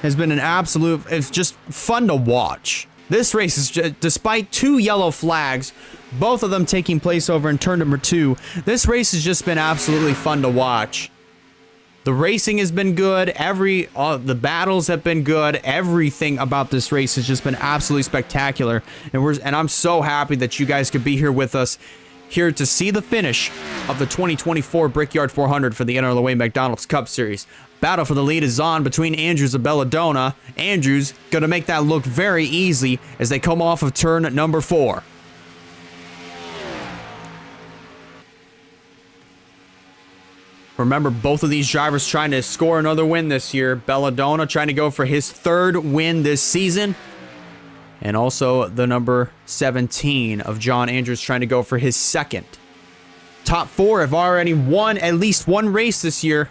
It's just fun to watch. This race is just, despite 2 yellow flags, both of them taking place over in turn number 2, this race has just been absolutely fun to watch. The racing has been good. The battles have been good. Everything about this race has just been absolutely spectacular. And I'm so happy that you guys could be here with us here to see the finish of the 2024 Brickyard 400 for the NRLOA McDonald's Cup Series. Battle for the lead is on between Andrews and Belladonna. Andrews going to make that look very easy as they come off of turn number 4. Remember, both of these drivers trying to score another win this year. Belladonna trying to go for his 3rd win this season. And also the number 17 of John Andrews trying to go for his 2nd. Top 4 have already won at least 1 race this year.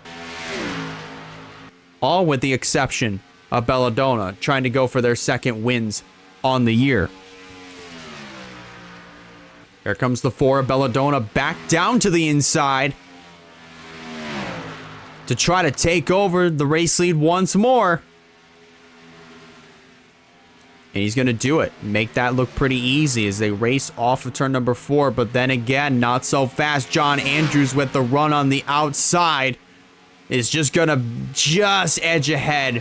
All with the exception of Belladonna trying to go for their 2nd wins on the year. Here comes the 4 of Belladonna back down to the inside to try to take over the race lead once more. And he's going to do it. Make that look pretty easy as they race off of turn number 4. But then again, not so fast. John Andrews with the run on the outside is just going to edge ahead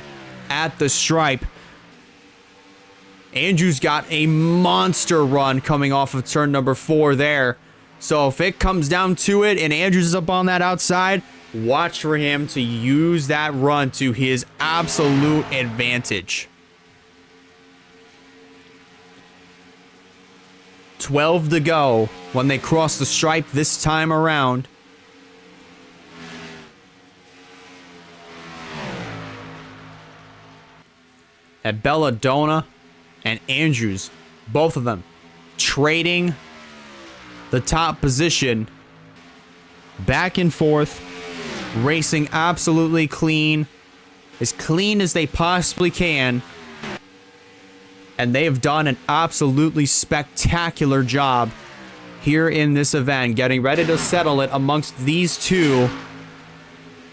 at the stripe. Andrews got a monster run coming off of turn number 4 there. So if it comes down to it and Andrews is up on that outside, watch for him to use that run to his absolute advantage. 12 to go when they cross the stripe this time around. At Belladonna and Andrews, both of them trading the top position back and forth, racing absolutely clean as they possibly can. And they have done an absolutely spectacular job here in this event, getting ready to settle it amongst these two,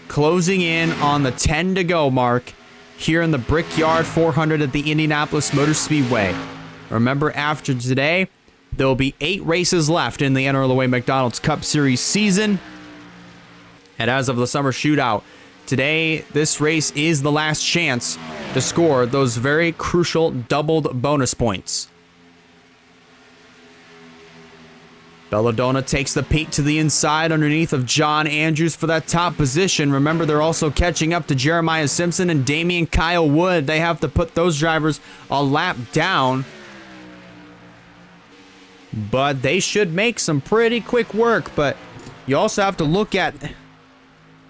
closing in on the 10 to go mark here in the Brickyard 400 at the Indianapolis Motor Speedway. Remember, after today, there will be 8 races left in the NRLOA McDonald's Cup Series season. And as of the summer shootout, today, this race is the last chance to score those very crucial doubled bonus points. Belladonna takes the peek to the inside underneath of John Andrews for that top position. Remember, they're also catching up to Jeremiah Simpson and Damian Kyle Wood. They have to put those drivers a lap down. But they should make some pretty quick work. But you also have to look at...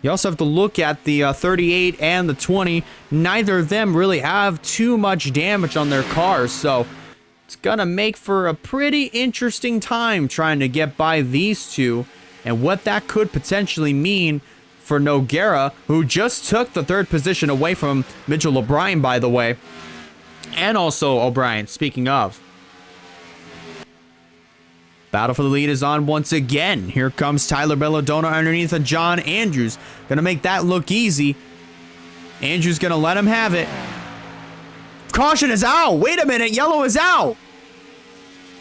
the 38 and the 20. Neither of them really have too much damage on their cars, so it's gonna make for a pretty interesting time trying to get by these two, and what that could potentially mean for Noguera, who just took the 3rd position away from Mitchell O'Brien, by the way, and also O'Brien, speaking of. Battle for the lead is on once again. Here comes Tyler Belladonna underneath of John Andrews. Gonna make that look easy. Andrews gonna let him have it. Caution is out. Wait a minute. Yellow is out.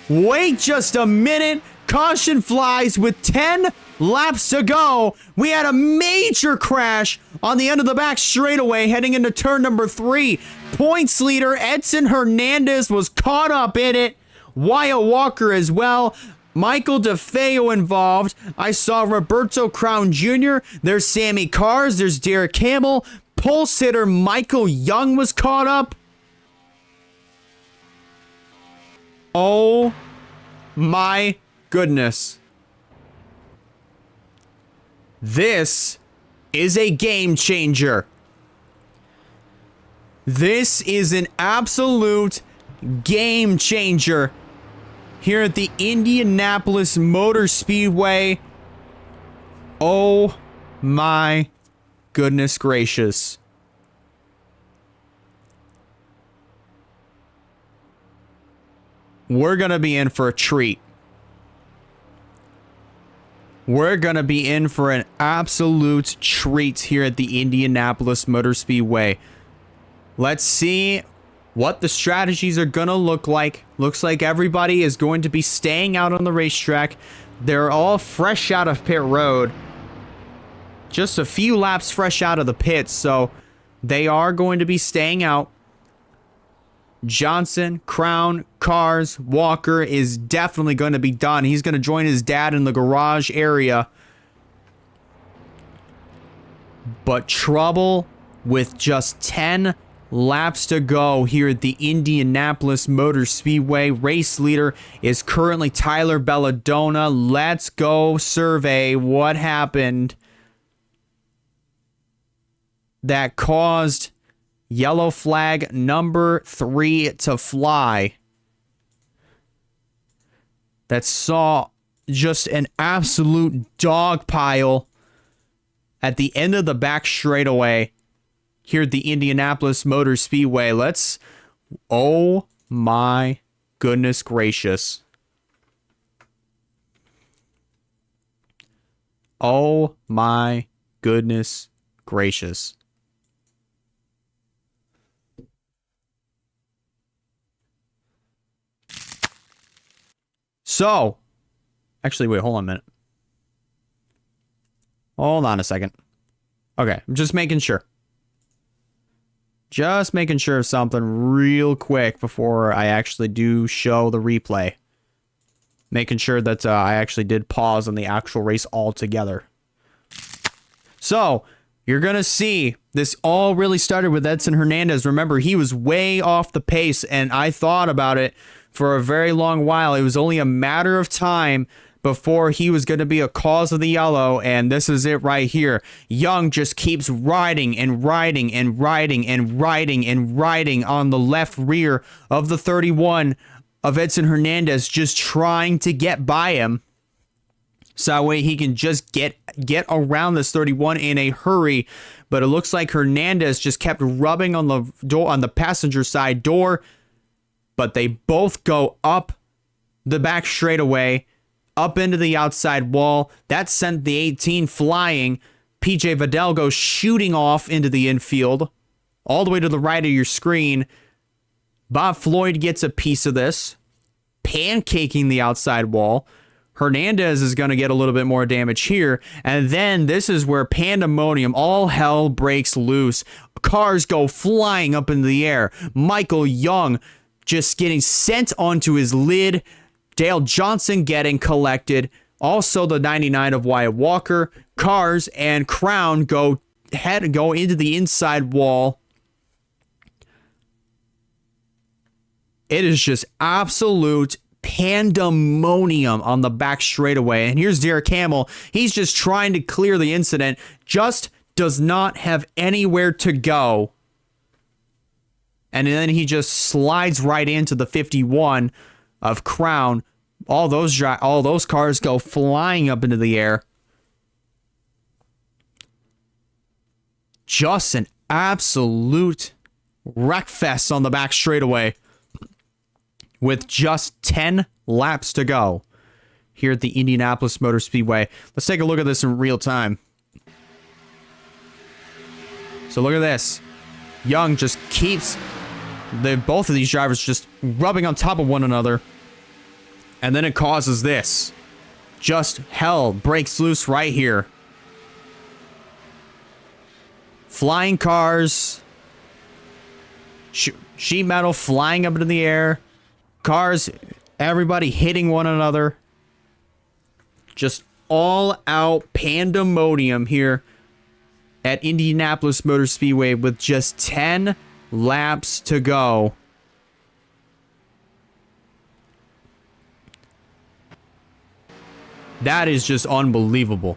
Wait just a minute. Caution flies with 10 laps to go. We had a major crash on the end of the back straightaway heading into turn number 3. Points leader Edson Hernandez was caught up in it. Wyatt Walker as well. Michael DeFeo involved. I saw Roberto Crown Jr. There's Sammy Cars. There's Derek Hamill. Pulse hitter Michael Young was caught up. Oh my goodness. This is a game changer. This is an absolute game changer here at the Indianapolis Motor Speedway. Oh my goodness gracious. We're going to be in for a treat. We're going to be in for an absolute treat here at the Indianapolis Motor Speedway. Let's see what the strategies are going to look like. Looks like everybody is going to be staying out on the racetrack. They're all fresh out of pit road. Just a few laps fresh out of the pits, so they are going to be staying out. Johnson, Crown, Cars, Walker is definitely going to be done. He's going to join his dad in the garage area. But trouble with just 10 laps to go here at the Indianapolis Motor Speedway. Race leader is currently Tyler Belladonna. Let's go survey what happened that caused yellow flag number 3 to fly. That saw just an absolute dog pile at the end of the back straightaway here at the Indianapolis Motor Speedway. Oh my goodness gracious. Oh my goodness gracious. So, actually, wait, hold on a minute. Hold on a second. Okay, I'm just making sure. Just making sure of something real quick before I actually do show the replay. Making sure that I actually did pause on the actual race altogether. So, you're going to see this all really started with Edson Hernandez. Remember, he was way off the pace, and I thought about it for a very long while. It was only a matter of time before he was going to be a cause of the yellow, and this is it right here. Young just keeps riding and riding and riding and riding and riding on the left rear of the 31 of Edson Hernandez, just trying to get by him. So that way he can just get around this 31 in a hurry. But it looks like Hernandez just kept rubbing on the door, on the passenger side door. But they both go up the back straightaway, up into the outside wall. That sent the 18 flying. PJ Vidal goes shooting off into the infield, all the way to the right of your screen. Bob Floyd gets a piece of this, pancaking the outside wall. Hernandez is going to get a little bit more damage here. And then this is where pandemonium, all hell breaks loose. Cars go flying up into the air. Michael Young just getting sent onto his lid. Dale Johnson getting collected. Also the 99 of Wyatt Walker. Cars and Crown go into the inside wall. It is just absolute pandemonium on the back straightaway. And here's Derek Hamill. He's just trying to clear the incident. Just does not have anywhere to go. And then he just slides right into the 51 of Crown. All those cars go flying up into the air. Just an absolute wreckfest on the back straightaway with just 10 laps to go here at the Indianapolis Motor Speedway. Let's take a look at this in real time. So look at this. Young just keeps both of these drivers just rubbing on top of one another. And then it causes this. Just hell breaks loose right here. Flying cars. Sheet metal flying up into the air. Cars, everybody hitting one another. Just all out pandemonium here at Indianapolis Motor Speedway with just 10 laps to go. That is just unbelievable.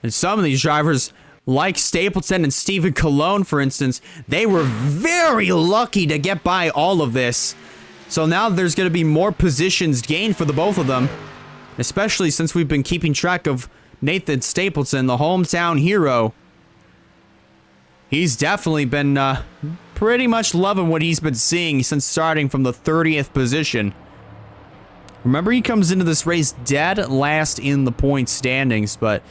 And some of these drivers, like Stapleton and Stephen Colon, for instance, they were very lucky to get by all of this. So now there's going to be more positions gained for the both of them, especially since we've been keeping track of Nathan Stapleton, the hometown hero. He's definitely been pretty much loving what he's been seeing since starting from the 30th position. Remember, he comes into this race dead last in the point standings, but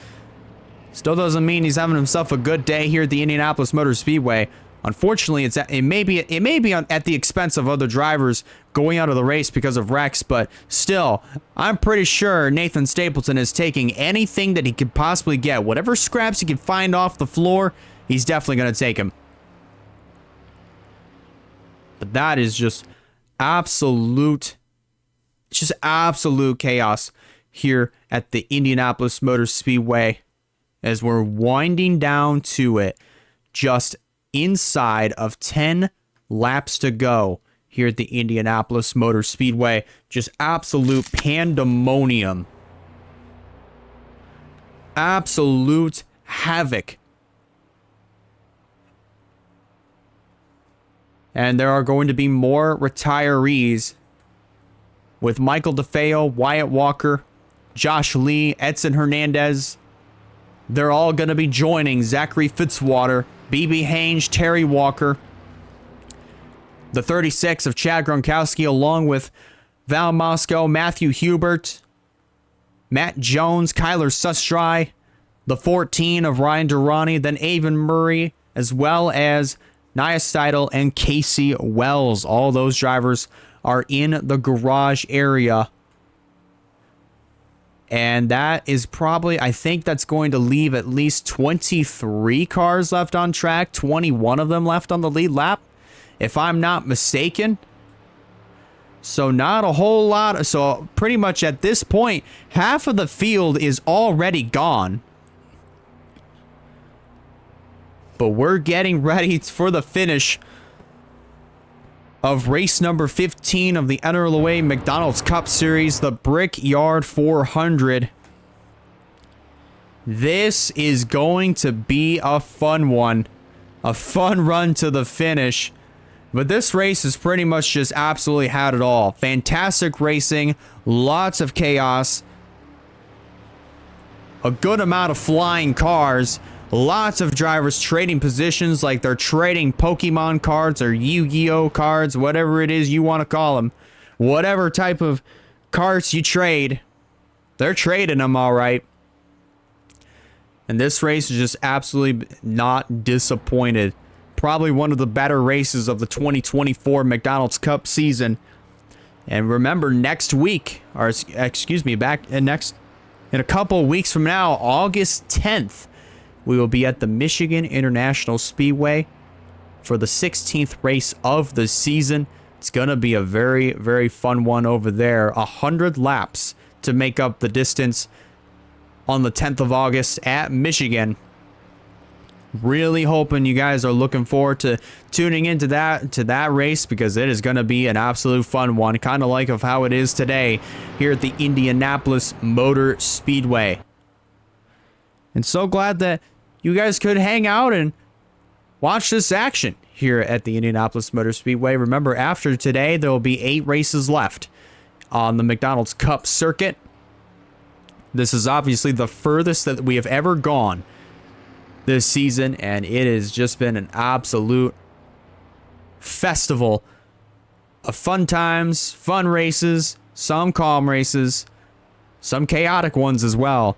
still doesn't mean he's having himself a good day here at the Indianapolis Motor Speedway. Unfortunately, it may be at the expense of other drivers going out of the race because of wrecks, but still, I'm pretty sure Nathan Stapleton is taking anything that he could possibly get. Whatever scraps he can find off the floor, he's definitely going to take him. But that is just absolute chaos here at the Indianapolis Motor Speedway as we're winding down to it. Just inside of 10 laps to go here at the Indianapolis Motor Speedway. Just absolute pandemonium. Absolute havoc. And there are going to be more retirees with Michael DeFeo, Wyatt Walker, Josh Lee, Edson Hernandez. They're all going to be joining Zachary Fitzwater, B.B. Haynes, Terry Walker, the 36 of Chad Gronkowski, along with Val Moscow, Matthew Hubert, Matt Jones, Kyler Sustry, the 14 of Ryan Durrani, then Avon Murray, as well as Nia Steidel and Casey Wells. All those drivers are in the garage area. And that is probably, I think that's going to leave at least 23 cars left on track, 21 of them left on the lead lap, if I'm not mistaken. So not a whole lot. So pretty much at this point, half of the field is already gone. But we're getting ready for the finish of race number 15 of the NRLOA McDonald's Cup Series, the Brickyard 400. This is going to be a fun one. A fun run to the finish. But this race has pretty much just absolutely had it all. Fantastic racing, lots of chaos, a good amount of flying cars, lots of drivers trading positions like they're trading Pokemon cards or Yu-Gi-Oh cards, whatever it is you want to call them. Whatever type of cards you trade, they're trading them all right. And this race is just absolutely not disappointed. Probably one of the better races of the 2024 McDonald's Cup season. And remember, next week, or excuse me, in a couple of weeks from now, August 10th, we will be at the Michigan International Speedway for the 16th race of the season. It's going to be a very, very fun one over there. 100 laps to make up the distance on the 10th of August at Michigan. Really hoping you guys are looking forward to tuning into that race, because it is going to be an absolute fun one, kind of like of how it is today here at the Indianapolis Motor Speedway. And so glad that you guys could hang out and watch this action here at the Indianapolis Motor Speedway. Remember, after today, there will be 8 races left on the McDonald's Cup circuit. This is obviously the furthest that we have ever gone this season, and it has just been an absolute festival of fun times, fun races, some calm races, some chaotic ones as well.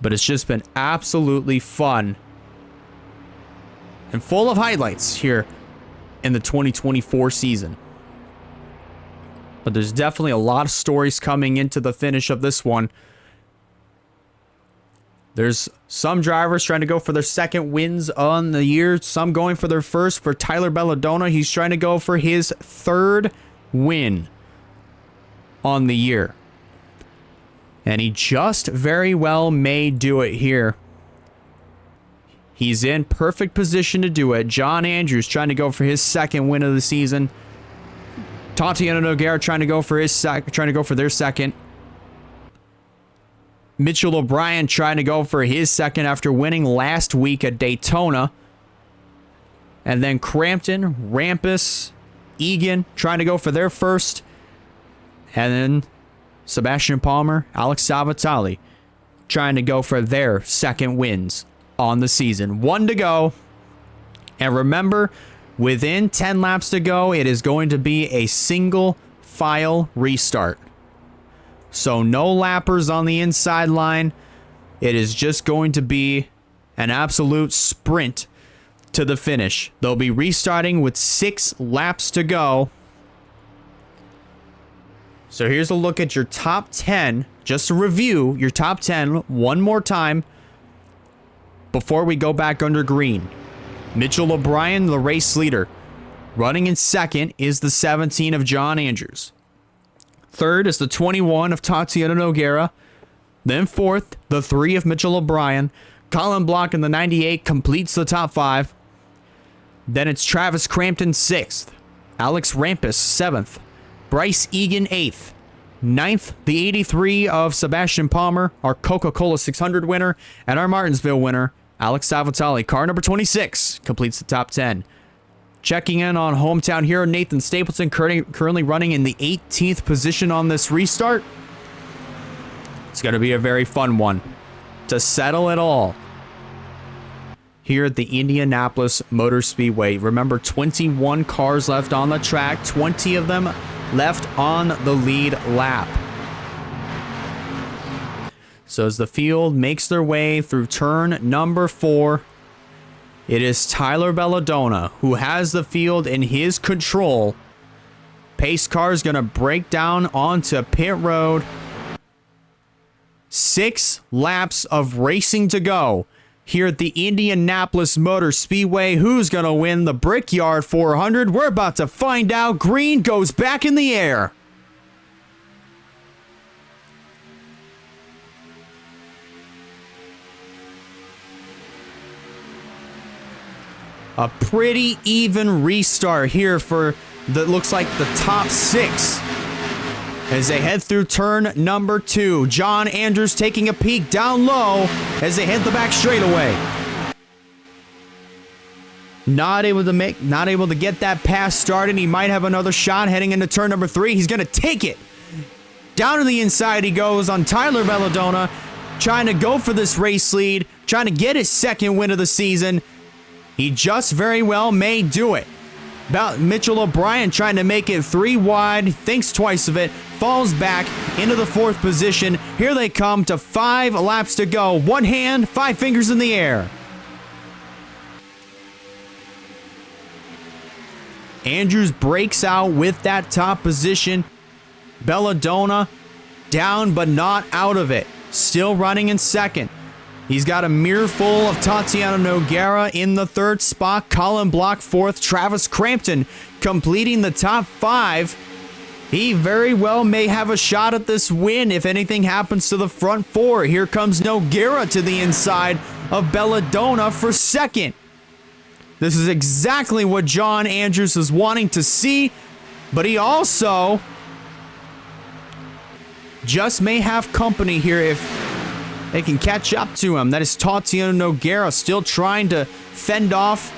But it's just been absolutely fun and full of highlights here in the 2024 season. But there's definitely a lot of stories coming into the finish of this one. There's some drivers trying to go for their second wins on the year. Some going for their first. For Tyler Belladonna, he's trying to go for his 3rd win on the year. And he just very well may do it here. He's in perfect position to do it. John Andrews trying to go for his 2nd win of the season. Tatiana Noguera trying to go for their 2nd. Mitchell O'Brien trying to go for his 2nd after winning last week at Daytona. And then Crampton, Rampus, Egan trying to go for their 1st. And then Sebastian Palmer, Alex Savatali trying to go for their second wins on the season. 1 to go. And remember, within 10 laps to go, it is going to be a single file restart. So no lappers on the inside line. It is just going to be an absolute sprint to the finish. They'll be restarting with 6 laps to go. So here's a look at your top 10. Just to review your top 10 one more time before we go back under green. Mitchell O'Brien, the race leader. Running in second is the 17 of John Andrews. Third is the 21 of Tatiana Nogueira. Then fourth, the 3 of Mitchell O'Brien. Colin Block in the 98 completes the top 5. Then it's Travis Crampton 6th. Alex Rampus 7th. Bryce Egan 8th. 9th, the 83 of Sebastian Palmer, our Coca-Cola 600 winner, and our Martinsville winner, Alex Salvatale. Car number 26 completes the top 10. Checking in on hometown hero Nathan Stapleton, currently running in the 18th position on this restart. It's going to be a very fun one to settle it all here at the Indianapolis Motor Speedway. Remember, 21 cars left on the track, 20 of them left on the lead lap. So as the field makes their way through turn number 4, it is Tyler Belladonna who has the field in his control. Pace car is going to break down onto pit road. 6 laps of racing to go here at the Indianapolis Motor Speedway. Who's going to win the Brickyard 400? We're about to find out. Green goes back in the air. A pretty even restart here for that looks like the top 6 as they head through turn number 2. John Andrews taking a peek down low as they head the back straightaway. Not able to get that pass started. He might have another shot heading into turn number 3. He's going to take it. Down to the inside he goes on Tyler Belladonna, trying to go for this race lead, trying to get his second win of the season. He just very well may do it. Mitchell O'Brien trying to make it 3 wide, thinks twice of it, falls back into the 4th position. Here they come to 5 laps to go. 1 hand, 5 fingers in the air. Andrews breaks out with that top position. Belladonna down but not out of it. Still running in second. He's got a mirror full of Tatiana Nogueira in the 3rd spot. Colin Block 4th. Travis Crampton completing the top 5. He very well may have a shot at this win if anything happens to the front 4. Here comes Nogueira to the inside of Belladonna for second. This is exactly what John Andrews is wanting to see, but he also just may have company here if they can catch up to him. That is Tatiana Nogueira still trying to fend off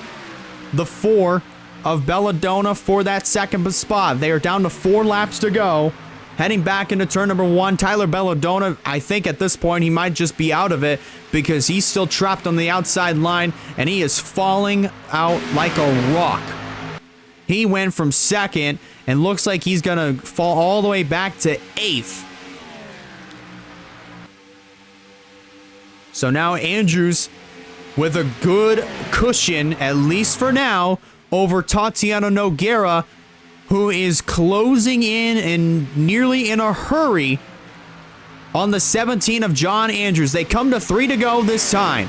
the 4 of Belladonna for that 2nd spot. They are down to 4 laps to go. Heading back into turn number 1, Tyler Belladonna, I think at this point he might just be out of it because he's still trapped on the outside line and he is falling out like a rock. He went from 2nd and looks like he's going to fall all the way back to 8th. So now Andrews with a good cushion, at least for now, over Tatiana Nogueira, who is closing in and nearly in a hurry on the 17 of John Andrews. They come to 3 to go this time.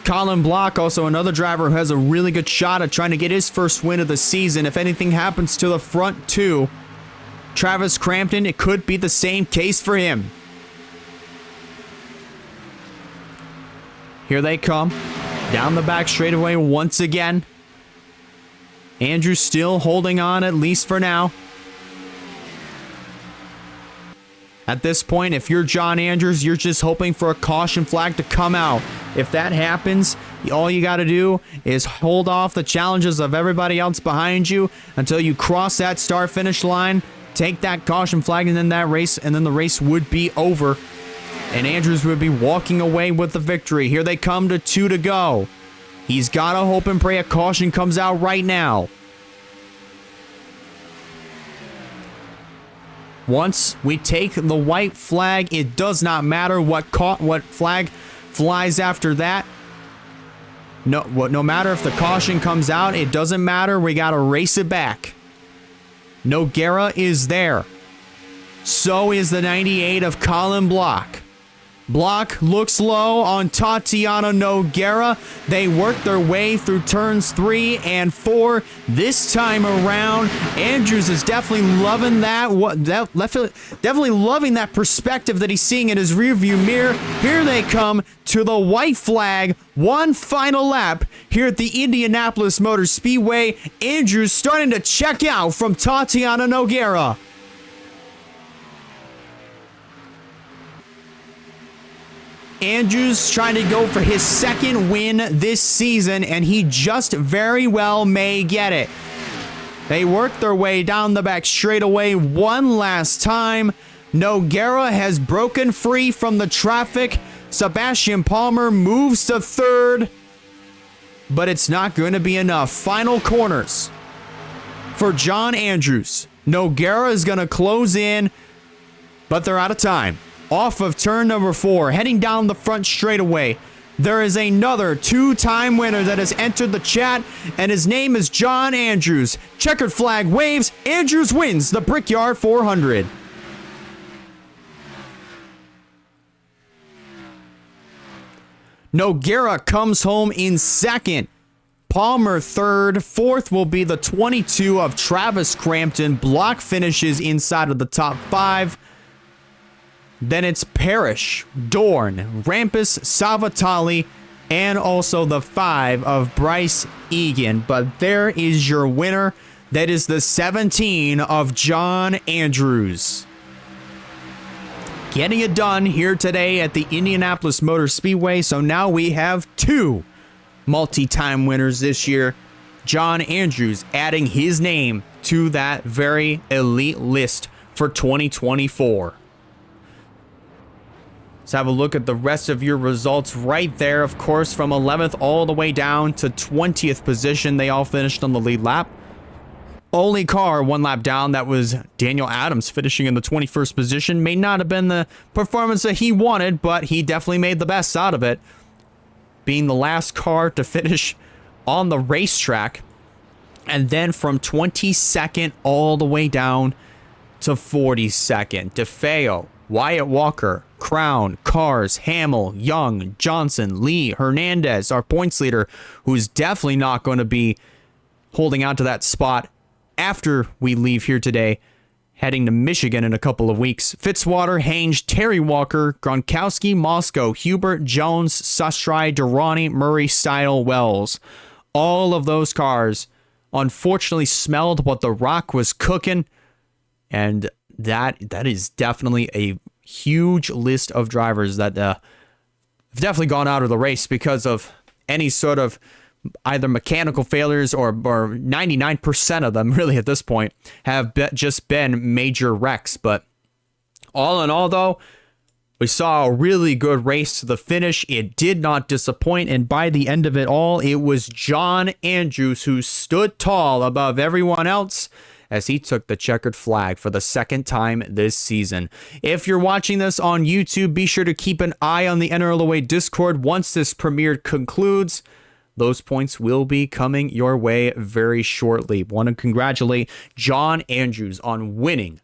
Colin Block, also another driver who has a really good shot at trying to get his first win of the season. If anything happens to the front 2, Travis Crampton, it could be the same case for him. Here they come. Down the back straightaway once again. Andrew still holding on, at least for now. At this point, if you're John Andrews, you're just hoping for a caution flag to come out. If that happens, all you got to do is hold off the challenges of everybody else behind you until you cross that start-finish line. take that caution flag, and then the race would be over. And Andrews would be walking away with the victory. Here they come to 2 to go. He's got to hope and pray a caution comes out right now. Once we take the white flag, it does not matter what flag flies after that. No matter if the caution comes out, it doesn't matter. We got to race it back. Nogueira is there. So is the 98 of Colin Block. Block looks low on Tatiana Nogueira. They work their way through turns 3 and 4. This time around, Andrews is definitely loving that. Definitely loving that perspective that he's seeing in his rearview mirror. Here they come to the white flag. One final lap here at the Indianapolis Motor Speedway. Andrews starting to check out from Tatiana Nogueira. Andrews trying to go for his second win this season, and he just very well may get it. They work their way down the back straightaway one last time. Nogueira has broken free from the traffic. Sebastian Palmer moves to third, but it's not going to be enough. Final corners for John Andrews. Nogueira is going to close in, but they're out of time. Off of turn number 4, heading down the front straightaway, there is another 2-time winner that has entered the chat, and his name is John Andrews. Checkered flag waves. Andrews wins the Brickyard 400. Nogueira comes home in second. Palmer third. Fourth will be the 22 of Travis Crampton. Block finishes inside of the top 5. Then it's Parrish, Dorn, Rampus, Savatali, and also the 5 of Bryce Egan. But there is your winner. That is the 17 of John Andrews. Getting it done here today at the Indianapolis Motor Speedway. So now we have 2 multi-time winners this year. John Andrews adding his name to that very elite list for 2024. Let's have a look at the rest of your results right there. Of course, from 11th all the way down to 20th position, they all finished on the lead lap. Only car 1 lap down, that was Daniel Adams finishing in the 21st position. May not have been the performance that he wanted, but he definitely made the best out of it. Being the last car to finish on the racetrack. And then from 22nd all the way down to 42nd. DeFeo, Wyatt Walker, Crown, Cars, Hamill, Young, Johnson, Lee, Hernandez, our points leader, who's definitely not going to be holding on to that spot after we leave here today, heading to Michigan in a couple of weeks. Fitzwater, Hange, Terry Walker, Gronkowski, Moscow, Hubert, Jones, Sustry, Durrani, Murray, Steidl, Wells. All of those cars unfortunately smelled what the Rock was cooking, and that is definitely a huge list of drivers that have definitely gone out of the race because of any sort of either mechanical failures or 99% of them really at this point have just been major wrecks. But all in all, though, we saw a really good race to the finish. It did not disappoint, and by the end of it all, it was John Andrews who stood tall above everyone else as he took the checkered flag for the second time this season. If you're watching this on YouTube, be sure to keep an eye on the NRLOA Discord. Once this premiere concludes, those points will be coming your way very shortly. Want to congratulate John Andrews on winning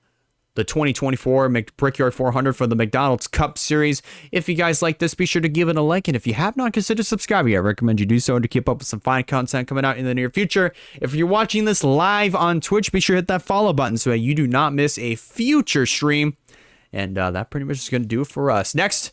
the 2024 Brickyard 400 for the McDonald's Cup Series. If you guys like this, be sure to give it a like. And if you have not considered subscribing, I recommend you do so to keep up with some fine content coming out in the near future. If you're watching this live on Twitch, be sure to hit that follow button so that you do not miss a future stream. And that pretty much is going to do it for us. Next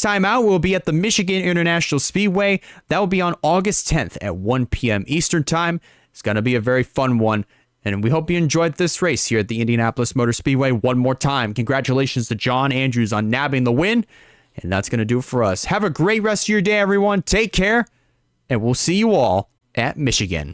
time out, we'll be at the Michigan International Speedway. That will be on August 10th at 1 p.m. Eastern Time. It's going to be a very fun one. And we hope you enjoyed this race here at the Indianapolis Motor Speedway one more time. Congratulations to John Andrews on nabbing the win. And that's going to do it for us. Have a great rest of your day, everyone. Take care. And we'll see you all at Michigan.